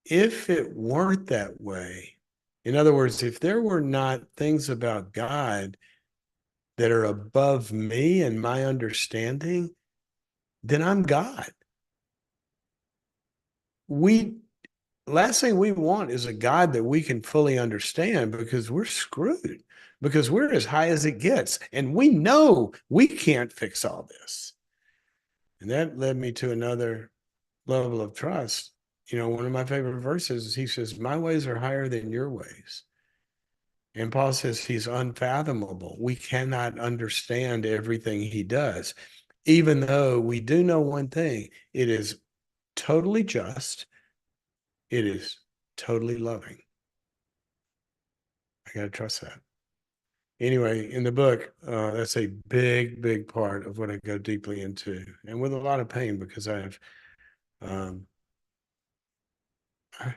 If it weren't that way, in other words, if there were not things about God that are above me and my understanding, then I'm God. We Last thing we want is a God that we can fully understand, because we're screwed, because we're as high as it gets and we know we can't fix all this. And that led me to another level of trust. One of my favorite verses is, he says, my ways are higher than your ways. And Paul says he's unfathomable. We cannot understand everything he does, even though we do know one thing: it is totally just, it is totally loving. I got to trust that. Anyway, in the book, that's a big, big part of what I go deeply into, and with a lot of pain, because um, I,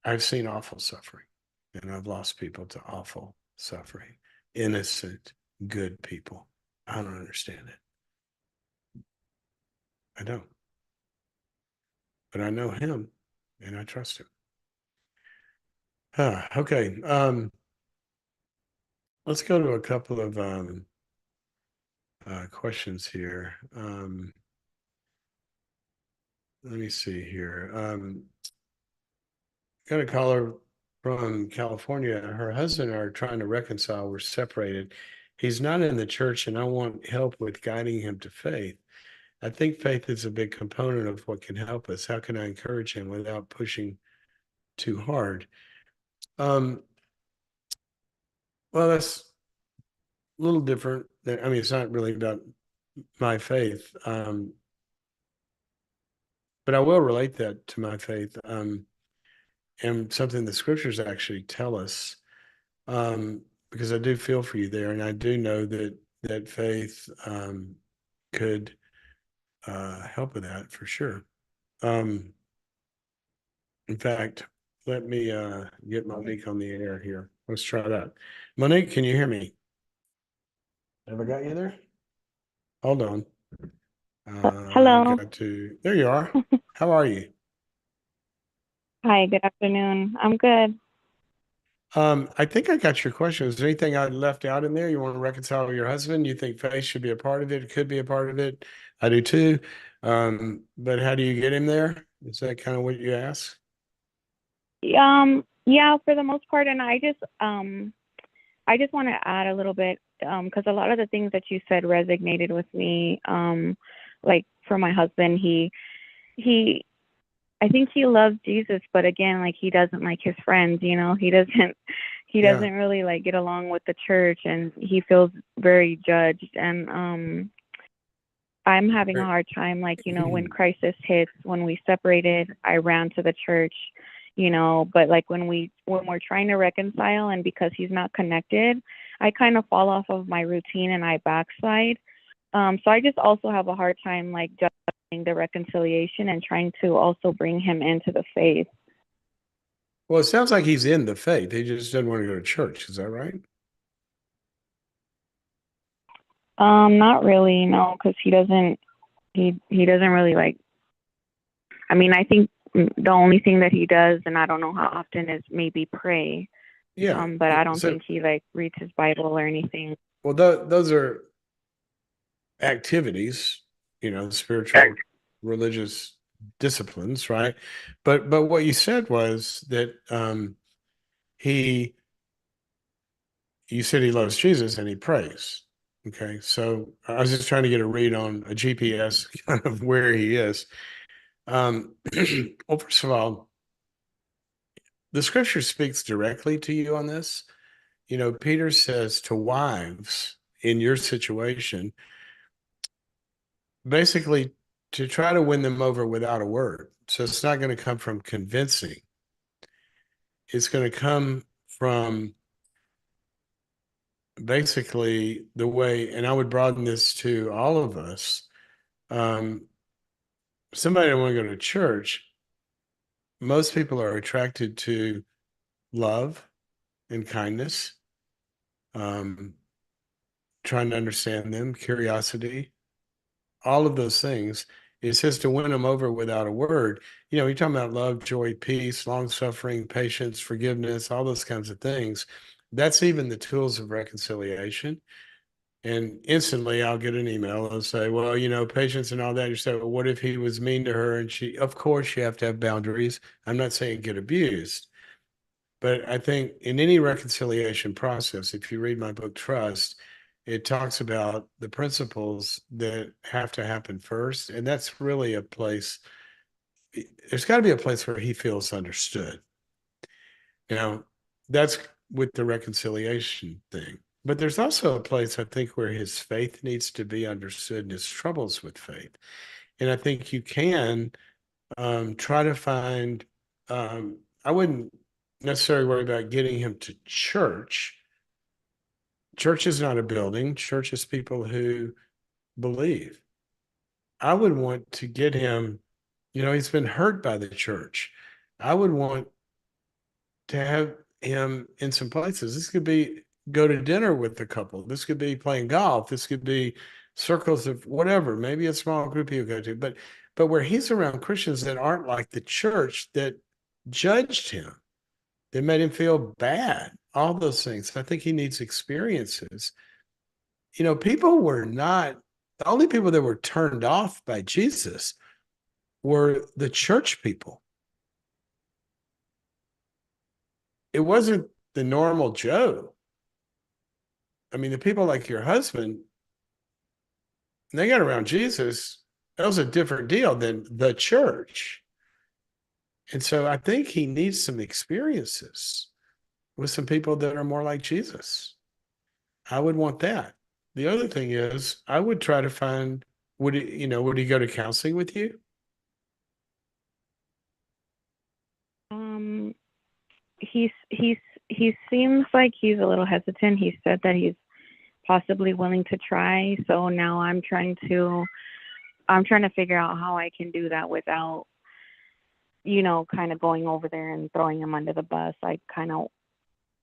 I've seen awful suffering, and I've lost people to awful suffering. Innocent, good people. I don't understand it. I don't. But I know him, and I trust him. Okay. Let's go to a couple of questions here. Let me see here. Got a caller from California. Her husband are trying to reconcile. We're separated. He's not in the church, and I want help with guiding him to faith. I think faith is a big component of what can help us. How can I encourage him without pushing too hard? Um, well, that's a little different. I mean, it's not really about my faith, but I will relate that to my faith, and something the scriptures actually tell us, because I do feel for you there, and I do know that faith could help with that for sure. Um, in fact, let me get Monique on the air here. Let's try that. Monique, can you hear me? Have I got you there? Hold on. I Hello. got to. There you are. How are you? Hi, good afternoon. I'm good. I think I got your question. Is there anything I left out in there? You want to reconcile with your husband? You think faith should be a part of it? It could be a part of it. I do too. But how do you get him there? Is that kind of what you ask? Yeah, for the most part, and I just want to add a little bit, because a lot of the things that you said resonated with me. Like for my husband, he, I think he loves Jesus, but again, like he doesn't like his friends, he Yeah. doesn't really like get along with the church, and he feels very judged. And I'm having a Right. hard time, like, when crisis hits, when we separated, I ran to the church, but like when we're trying to reconcile, and because he's not connected, I kind of fall off of my routine and I backslide. So I just also have a hard time like juggling the reconciliation and trying to also bring him into the faith. Well, it sounds like he's in the faith. He just doesn't want to go to church. Is that right? Not really, no, because he doesn't really like. I mean, I think the only thing that he does, and I don't know how often, is maybe pray. Yeah. But I don't So, think he like reads his Bible or anything. well, those are activities, spiritual, religious disciplines, right? But what you said was that he you said he loves Jesus and he prays. Okay, so I was just trying to get a read on a GPS kind of where he is. Um, well, first of all, the scripture speaks directly to you on this. Peter says to wives in your situation, basically, to try to win them over without a word. So it's not going to come from convincing. It's going to come from basically the way, and I would broaden this to all of us. Somebody don't want to go to church. Most people are attracted to love and kindness, um, trying to understand them, curiosity, all of those things. It says to win them over without a word. You're talking about love, joy, peace, long suffering, patience, forgiveness, all those kinds of things. That's even the tools of reconciliation. And instantly I'll get an email and say, well, patience and all that. You say, well, what if he was mean to her? And of course, you have to have boundaries. I'm not saying get abused, but I think in any reconciliation process, if you read my book, Trust, it talks about the principles that have to happen first. And that's really a place, there's got to be a place where he feels understood. Now, that's with the reconciliation thing. But there's also a place, I think, where his faith needs to be understood and his troubles with faith. And I think you can try to find, I wouldn't necessarily worry about getting him to church. Church is not a building, church is people who believe. I would want to get him, he's been hurt by the church. I would want to have him in some places. This could be go to dinner with the couple. This could be playing golf. This could be circles of whatever, maybe a small group he'll go to. But where he's around Christians that aren't like the church that judged him, that made him feel bad, all those things. I think he needs experiences. People were not, the only people that were turned off by Jesus were the church people. It wasn't the normal Joe. I mean, the people like your husband, they got around Jesus. That was a different deal than the church. And so I think he needs some experiences with some people that are more like Jesus. I would want that. The other thing is, I would try to find, would he go to counseling with you? He seems like he's a little hesitant. He said that he's possibly willing to try. So now I'm trying to figure out how I can do that without, kind of going over there and throwing him under the bus. I kind of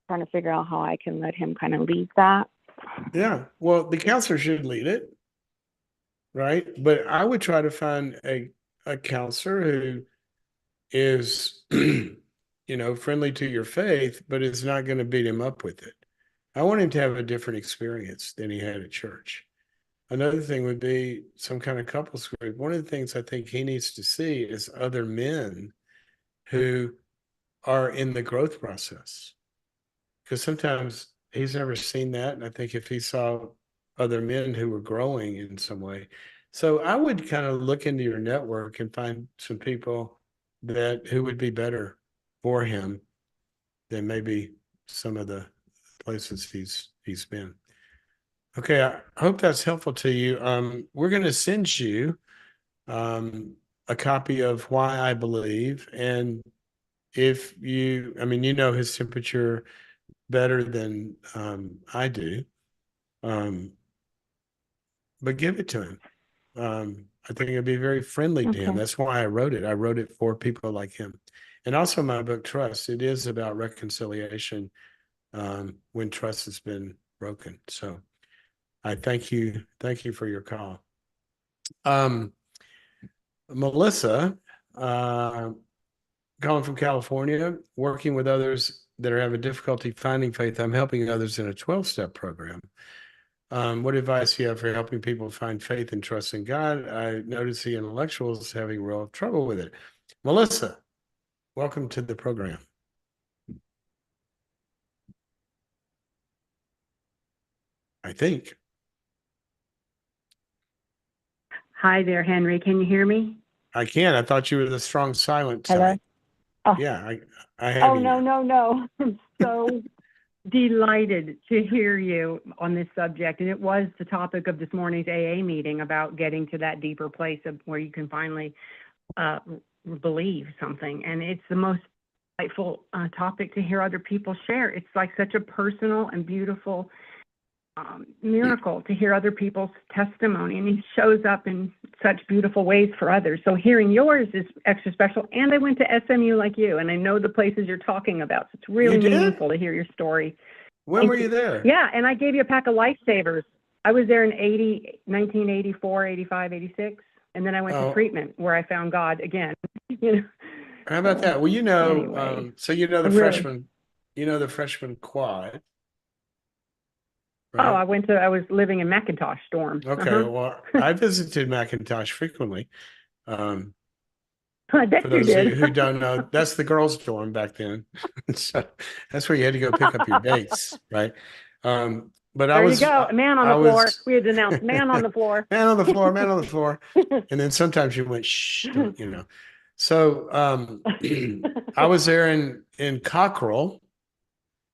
trying to figure out how I can let him kind of lead that. Yeah. Well, the counselor should lead it, right? But I would try to find a counselor who is, friendly to your faith, but is not going to beat him up with it. I want him to have a different experience than he had at church. Another thing would be some kind of couples group. One of the things I think he needs to see is other men who are in the growth process. Because sometimes he's never seen that. And I think if he saw other men who were growing in some way. So I would kind of look into your network and find some people who would be better for him than maybe some of the places he's been. Okay, I hope that's helpful to you. We're going to send you a copy of Why I Believe. And if his temperature better than I do, but give it to him. I think it'd be very friendly to him. That's why I wrote it. I wrote it for people like him. And also my book, Trust, it is about reconciliation when trust has been broken. So I thank you for your call. Melissa, calling from California, working with others that are having difficulty finding faith. I'm helping others in a 12-step program. What advice do you have for helping people find faith and trust in God? I notice the intellectuals having real trouble with it. Melissa, welcome to the program. I think. Hi there, Henry. Can you hear me? I can. I thought you were the strong silent type. Oh. Yeah, I have you now. No. I'm so delighted to hear you on this subject. And it was the topic of this morning's AA meeting about getting to that deeper place of where you can finally believe something. And it's the most delightful topic to hear other people share. It's like such a personal and beautiful miracle to hear other people's testimony, and he shows up in such beautiful ways for others. So hearing yours is extra special. And I went to SMU like you, and I know the places you're talking about. So it's really You did? meaningful to hear your story. When were you there? Yeah, and I gave you a pack of lifesavers. I was there in 1984, 85, 86, and then I went Oh. to treatment where I found God again. You know, How about that? Well, Anyway. so you know the Really? freshman quad, Oh, right? I was living in Macintosh dorm. Okay, Uh-huh. well, I visited Macintosh frequently. I bet For you those of you did. who don't know, that's the girls' dorm back then. So that's where you had to go pick up your dates, right? But There you go. A man on I the floor. was We had to announce man on the floor. man on the floor, man on the floor. And then sometimes you went, shh, don't, you know. So I was there in Cockrell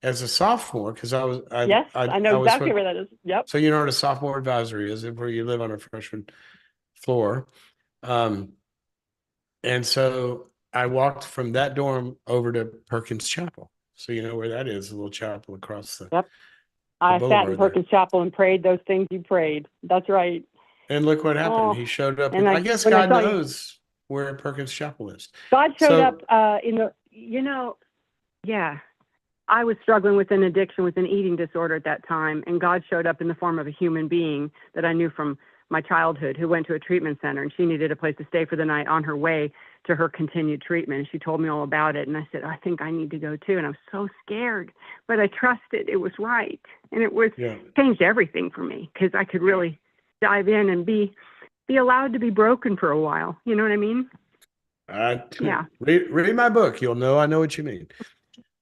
as a sophomore because Yes, I know was exactly from- where that is. Yep. So you know what a sophomore advisory is, where you live on a freshman floor. And so I walked from that dorm over to Perkins Chapel. So you know where that is, a little chapel across the Yep. I sat boulevard in there. Perkins Chapel and prayed those things you prayed. That's right. And look what happened. Oh, He showed up. and And I- I guess when I God saw you- knows where Perkins Chapel is. God showed So- up in the. Yeah. I was struggling with an addiction, with an eating disorder at that time, and God showed up in the form of a human being that I knew from my childhood who went to a treatment center, and she needed a place to stay for the night on her way to her continued treatment. And she told me all about it, and I said, I think I need to go too. And I was so scared, but I trusted it was right, and it was Yeah. changed everything for me because I could really dive in and be allowed to be broken for a while. You know what I mean? Yeah. Read my book. You'll know I know what you mean.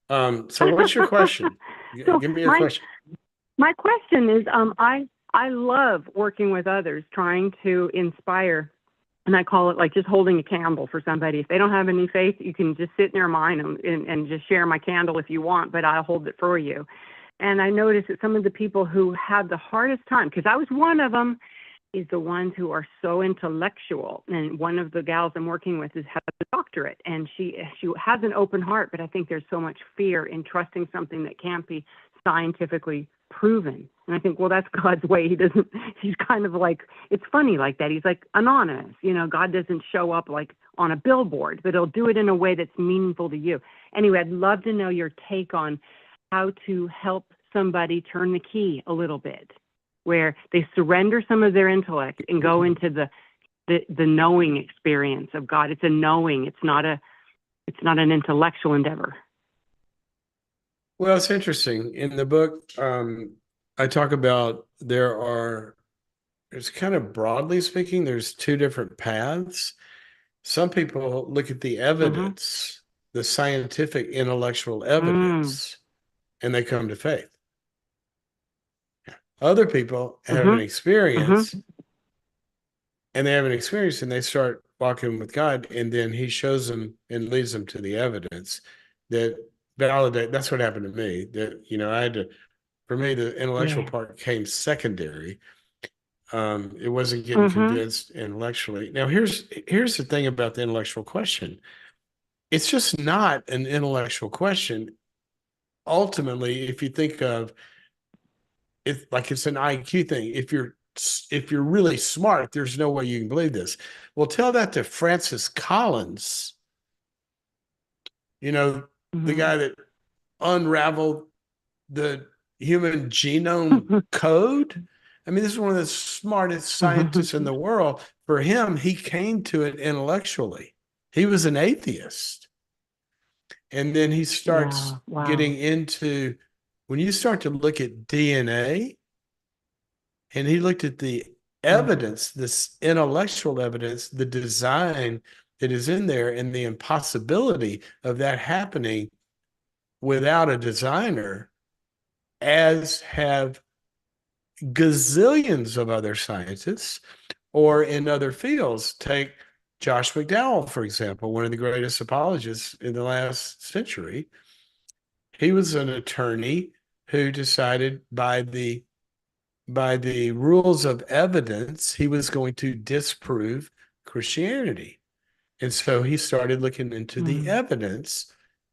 So what's your question? So Give me your question. My question is, I love working with others, trying to inspire, and I call it like just holding a candle for somebody. If they don't have any faith, you can just sit in their mind and just share my candle if you want, but I'll hold it for you. And I noticed that some of the people who have the hardest time, because I was one of them, is the ones who are so intellectual. And one of the gals I'm working with has a doctorate, and she has an open heart, but I think there's so much fear in trusting something that can't be scientifically proven. And I think, well, that's God's way. He's kind of like, it's funny like that. He's like anonymous. You know, God doesn't show up like on a billboard, but he'll do it in a way that's meaningful to you. Anyway, I'd love to know your take on how to help somebody turn the key a little bit, where they surrender some of their intellect and go into the knowing experience of God. It's a knowing. It's not an intellectual endeavor. Well, it's interesting. In the book, I talk about it's kind of broadly speaking, there's two different paths. Some people look at the evidence, the scientific intellectual evidence, and they come to faith. Other people have an experience, and they have an experience, and they start walking with God, and then he shows them and leads them to the evidence that validate. That's what happened to me. That, you know, for me, the intellectual part came secondary. It wasn't getting convinced intellectually. Now, here's the thing about the intellectual question. It's just not an intellectual question. Ultimately, if you think of it like it's an IQ thing, if you're really smart, there's no way you can believe this. Well, tell that to Francis Collins, you know, the guy that unraveled the human genome code. I mean, this is one of the smartest scientists in the world. For him, he came to it intellectually. He was an atheist. And then he starts getting into, when you start to look at DNA, and he looked at the evidence, this intellectual evidence, the design that is in there, and the impossibility of that happening without a designer, as have gazillions of other scientists or in other fields. Take Josh McDowell, for example, one of the greatest apologists in the last century. He was an attorney who decided by the rules of evidence, he was going to disprove Christianity. And so he started looking into the evidence,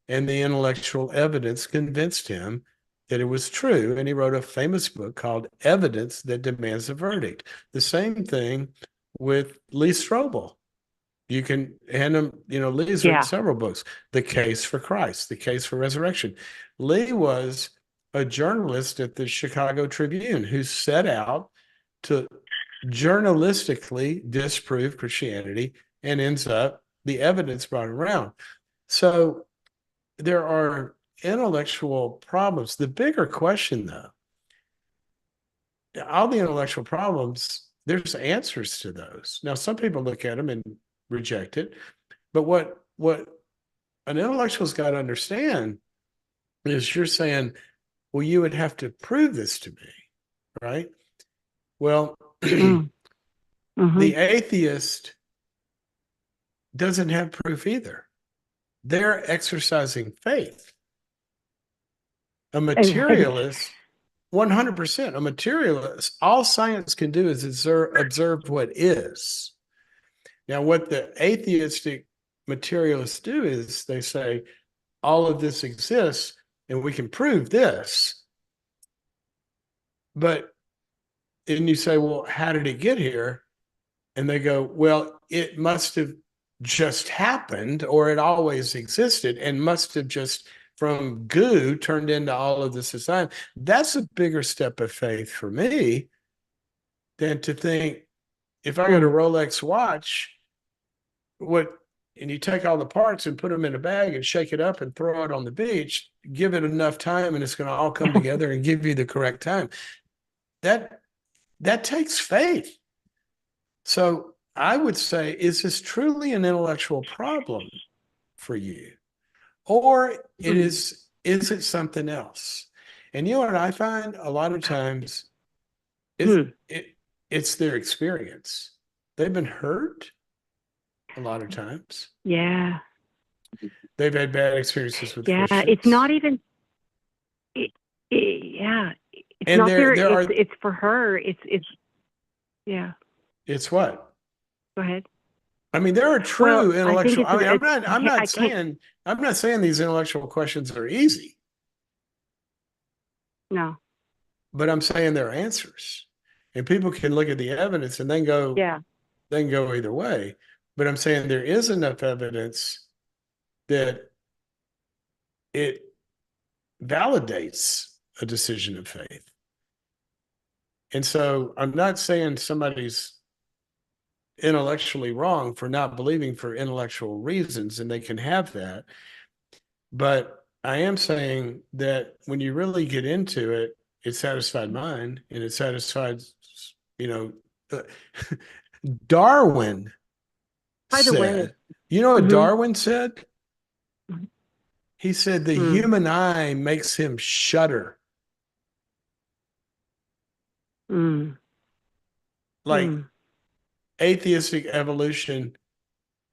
and the intellectual evidence convinced him that it was true. And he wrote a famous book called Evidence That Demands a Verdict. The same thing with Lee Strobel. You can hand him, Lee's written Yeah. several books. The Case for Christ, The Case for Resurrection. Lee was a journalist at the Chicago Tribune who set out to journalistically disprove Christianity, and ends up the evidence brought around. So there are intellectual problems. The bigger question, though, all the intellectual problems, there's answers to those. Now, some people look at them and reject it, but what an intellectual's got to understand is you're saying, well, you would have to prove this to me, right? Well, the atheist doesn't have proof either. They're exercising faith. A materialist, 100%, a materialist, all science can do is observe what is. Now, what the atheistic materialists do is they say, all of this exists and we can prove this. But, and you say, well, how did it get here? And they go, well, it must have just happened, or it always existed and must have just from goo turned into all of this society. That's a bigger step of faith for me than to think, if I got a Rolex watch, and you take all the parts and put them in a bag and shake it up and throw it on the beach, give it enough time and it's going to all come together and give you the correct time. That takes faith. So I would say, is this truly an intellectual problem for you? Or is it something else? And you know what I find a lot of times, it's their experience. They've been hurt a lot of times. Yeah. They've had bad experiences with Yeah. Christians. It's not even, yeah. It's And not it's for her. Yeah. It's what? Go ahead. I mean, there are true intellectual. I'm not saying these intellectual questions are easy. No. But I'm saying there are answers, and people can look at the evidence and then go, they can go either way. But I'm saying there is enough evidence that it validates a decision of faith. And so I'm not saying somebody's intellectually wrong for not believing for intellectual reasons, and they can have that. But I am saying that when you really get into it, it satisfied mine, and it satisfied, Darwin By the way, said, you know what Darwin said? He said the human eye makes him shudder. Like atheistic evolution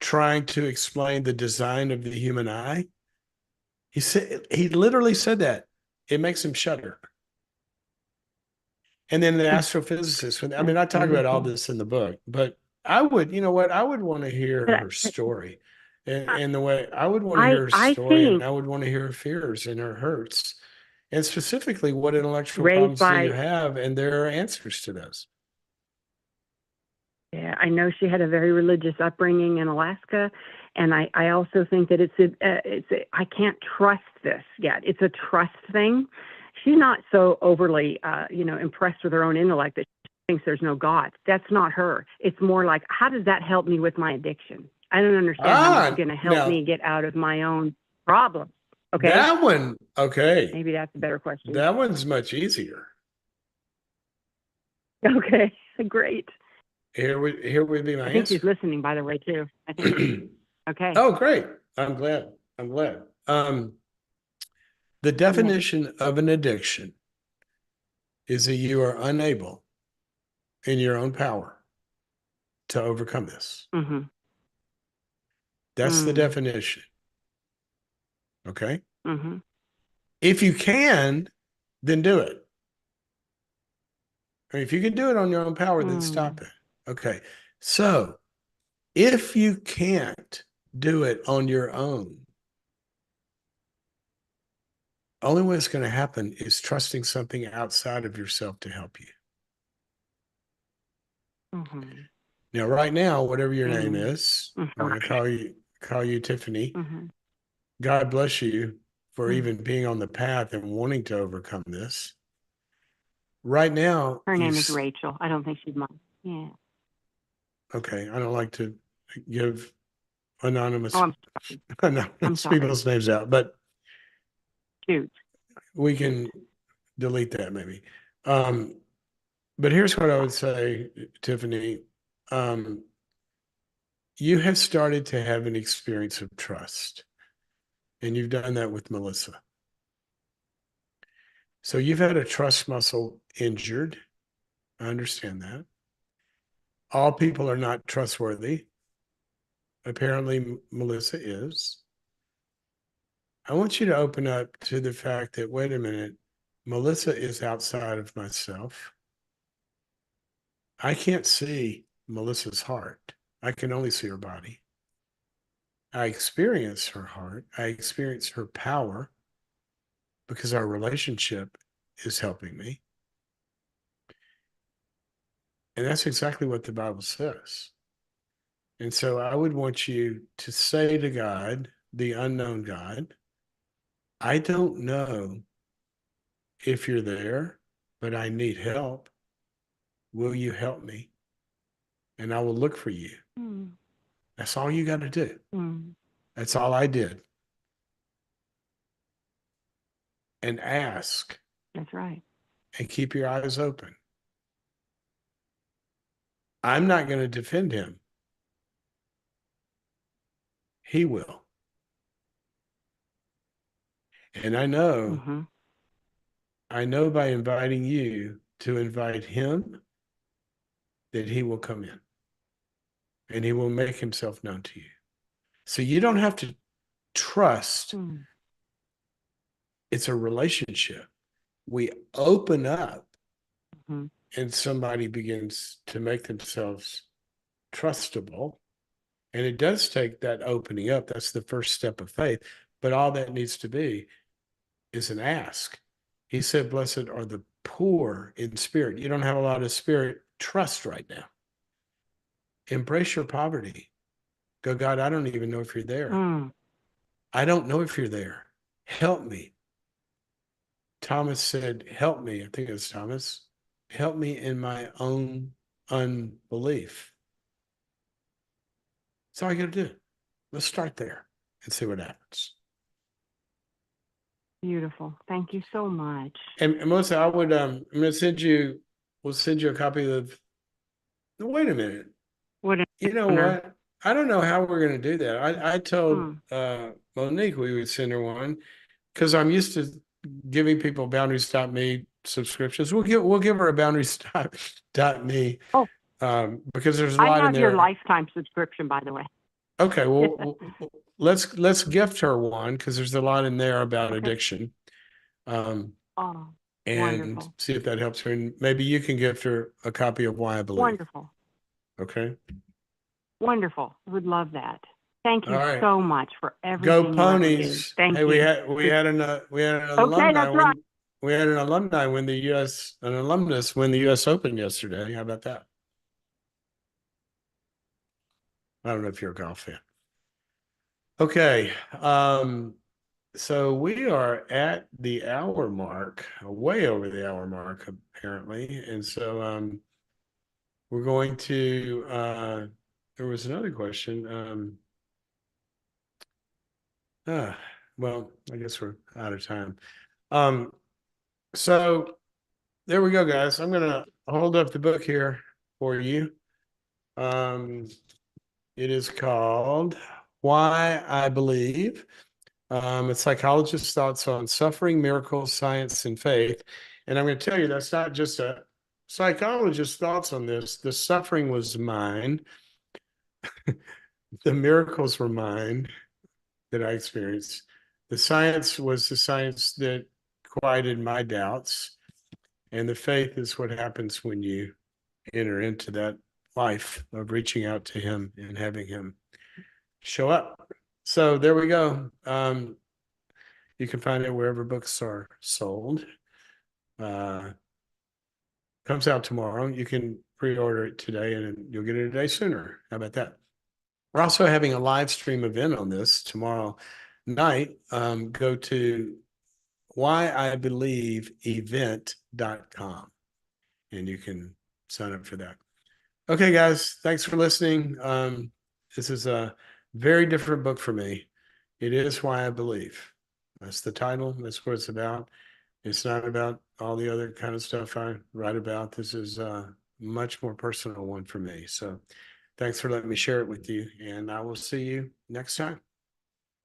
trying to explain the design of the human eye. He literally said that. It makes him shudder. And then the astrophysicist, I mean, I talk about all this in the book, but I would, I would want to hear her story. And the way I would want to hear her story, and I would want to hear her fears and her hurts. And specifically, what intellectual problems do you have? And there are answers to those. Yeah, I know she had a very religious upbringing in Alaska, and I also think that I can't trust this yet. It's a trust thing. She's not so overly, impressed with her own intellect that she thinks there's no God. That's not her. It's more like, how does that help me with my addiction? I don't understand how it's going to help me get out of my own problems. Okay. That one, okay. Maybe that's a better question. That one's much easier. Okay, great. Here would be my answer. I think she's listening, by the way, too. I think. Okay. Oh, great. I'm glad. The definition of an addiction is that you are unable in your own power to overcome this. That's the definition. Okay? If you can, then do it. I mean, if you can do it on your own power, then stop it. Okay. So if you can't do it on your own, Only way it's going to happen is trusting something outside of yourself to help you. Mm-hmm. Now, right now, whatever your name Mm. is, I'm Mhm. going to call you Tiffany. Mhm. God bless you for Mm. even being on the path and wanting to overcome this. Right now, Her name is Rachel. I don't think she'd mind. Yeah. okay, I don't like to give anonymous Oh, I'm anonymous sorry. people's names out, but Shoot. we can delete that maybe. But here's what I would say, Tiffany. Um, you have started to have an experience of trust, and you've done that with Melissa. So you've had a trust muscle injured. I understand that. All people are not trustworthy. Apparently, Melissa is. I want you to open up to the fact that, wait a minute, Melissa is outside of myself. I can't see Melissa's heart. I can only see her body. I experience her heart. I experience her power because our relationship is helping me. And that's exactly what the Bible says. And so I would want you to say to God, the unknown God, I don't know if you're there, but I need help. Will you help me? And I will look for you. Mm. That's all you got to do. Mm. That's all I did. And ask That's right. and keep your eyes open. I'm not going to defend him. He will. And Mm-hmm. I know by inviting you to invite him that he will come in and he will make himself known to you. So you don't have to trust. Mm. It's a relationship. We open up Mm-hmm. and somebody begins to make themselves trustable. And it does take that opening up. That's the first step of faith. But all that needs to be is an ask. He said, blessed are the poor in spirit. You don't have a lot of spirit trust right now. Embrace your poverty. Go, God, I don't even know if you're there. Mm. I don't know if you're there. Help me. Thomas said, help me. I think it was Thomas. Help me in my own unbelief. That's all you got to do. Let's start there and see what happens. Beautiful. Thank you so much. And Melissa, I'm going to send you, we'll send you a copy of, wait a minute. What an You know honor. what? I don't know how we're going to do that. I told Mm. Monique we would send her one because I'm used to giving people Boundaries.me subscriptions. We'll give her a Boundaries.me Oh, because there's a I lot in have your there. lifetime subscription, by the way. Okay, well, let's gift her one because there's a lot in there about Okay. addiction. Oh, And wonderful. see if that helps her. And maybe you can gift her a copy of Why I Believe. Wonderful. Okay. Wonderful. Would love that. Thank you All right. so much for Go everything you ever do. Ponies. Thank Hey, you. we had an Okay, that's right. we had an alumni win an alumnus win the US Open yesterday. How about that? I don't know if you're a golf fan. Okay. So we are at the hour mark, way over the hour mark, apparently. And so we're going to there was another question. Well, I guess we're out of time. So there we go, guys. I'm gonna hold up the book here for you. It is called Why I Believe. It's psychologist's thoughts on suffering, miracles, science, and faith. And I'm going to tell you that's not just a psychologist's thoughts on this. The suffering was mine. The miracles were mine that I experienced. The science was the science that quieted my doubts. And the faith is what happens when you enter into that life of reaching out to him and having him show up. So there we go. You can find it wherever books are sold. Comes out tomorrow. You can pre-order it today and you'll get it a day sooner. How about that? We're also having a live stream event on this tomorrow night. Go to whyibelieveevent.com and you can sign up for that. Okay, guys, thanks for listening. This is a very different book for me. It is Why I Believe. That's the title. That's what it's about. It's not about all the other kind of stuff I write about. This is a much more personal one for me. So thanks for letting me share it with you, and I will see you next time.